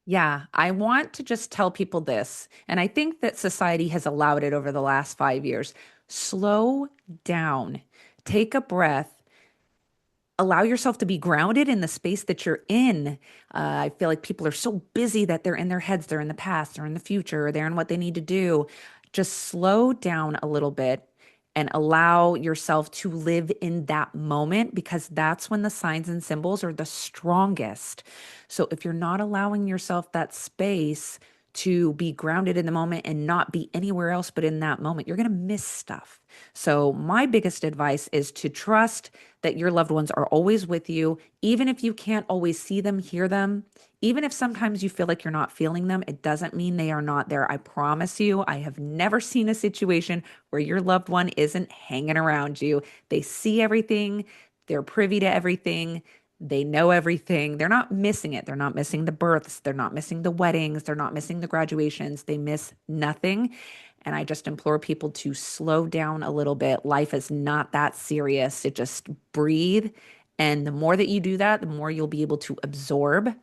Yeah, I want to just tell people this, and I think that society has allowed it over the last 5 years. Slow down, take a breath, allow yourself to be grounded in the space that you're in. I feel like people are so busy that they're in their heads, they're in the past, they're in the future, they're in what they need to do. Just slow down a little bit and allow yourself to live in that moment, because that's when the signs and symbols are the strongest. So if you're not allowing yourself that space to be grounded in the moment and not be anywhere else but in that moment, you're going to miss stuff. So my biggest advice is to trust that your loved ones are always with you, even if you can't always see them, hear them. Even if sometimes you feel like you're not feeling them, it doesn't mean they are not there. I promise you, I have never seen a situation where your loved one isn't hanging around you. They see everything, they're privy to everything, they know everything. They're not missing it. They're not missing the births, they're not missing the weddings, they're not missing the graduations. They miss nothing. And I just implore people to slow down a little bit. Life is not that serious. It just breathe. And the more that you do that, the more you'll be able to absorb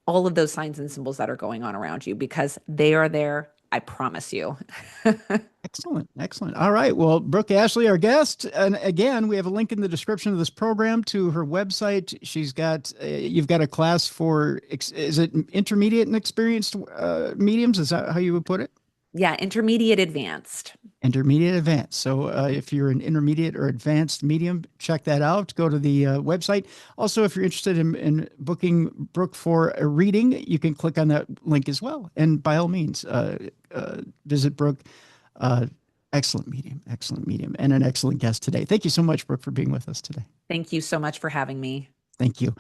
all of those signs and symbols that are going on around you, because they are there. I promise you. Excellent. Excellent. All right. Well, Brooke Ashley, our guest. And again, we have a link in the description of this program to her website. She's got, you've got a class for, is it intermediate and experienced mediums? Is that how you would put it? Yeah, intermediate advanced. Intermediate advanced. So if you're an intermediate or advanced medium, check that out. Go to the website. Also, if you're interested in booking Brooke for a reading, you can click on that link as well. And by all means, visit Brooke. Excellent medium, and an excellent guest today. Thank you so much, Brooke, for being with us today. Thank you so much for having me. Thank you.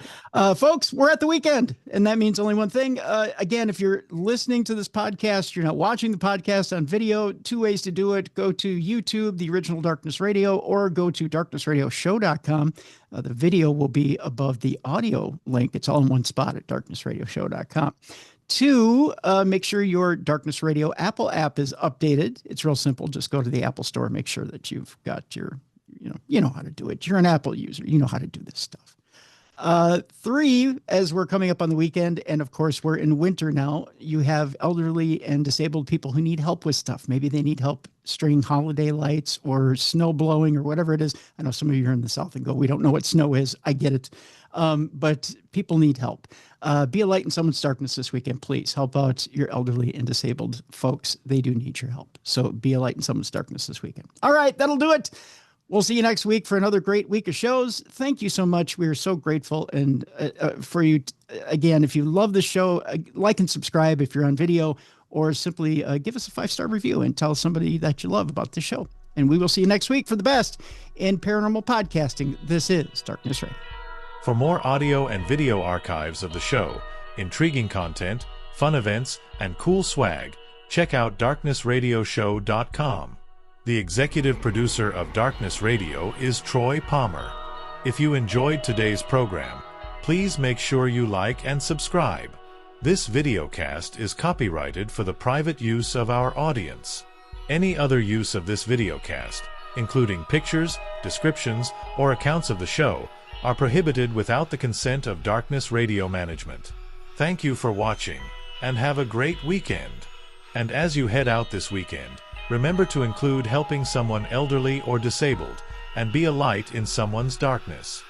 Folks, we're at the weekend, and that means only one thing. Again, if you're listening to this podcast, you're not watching the podcast on video, two ways to do it. Go to YouTube, the original Darkness Radio, or go to darknessradioshow.com. The video will be above the audio link. It's all in one spot at darknessradioshow.com. Two, make sure your Darkness Radio Apple app is updated. It's real simple. Just go to the Apple Store, make sure that you've got your, you know how to do it. You're an Apple user. You know how to do this stuff. Three, as we're coming up on the weekend, and of course we're in winter now, you have elderly and disabled people who need help with stuff. Maybe they need help stringing holiday lights or snow blowing or whatever it is. I know some of you are in the South and go, we don't know what snow is. I get it. But people need help. Be a light in someone's darkness this weekend, please. Help out your elderly and disabled folks. They do need your help. So be a light in someone's darkness this weekend. All right, that'll do it. We'll see you next week for another great week of shows. Thank you so much. We are so grateful. And for you, again, if you love the show, like and subscribe if you're on video, or simply give us a 5-star review and tell somebody that you love about the show. And we will see you next week for the best in paranormal podcasting. This is Darkness Radio. For more audio and video archives of the show, intriguing content, fun events, and cool swag, check out darknessradioshow.com. The executive producer of Darkness Radio is Troy Palmer. If you enjoyed today's program, please make sure you like and subscribe. This videocast is copyrighted for the private use of our audience. Any other use of this videocast, including pictures, descriptions, or accounts of the show, are prohibited without the consent of Darkness Radio Management. Thank you for watching, and have a great weekend. And as you head out this weekend, remember to include helping someone elderly or disabled, and be a light in someone's darkness.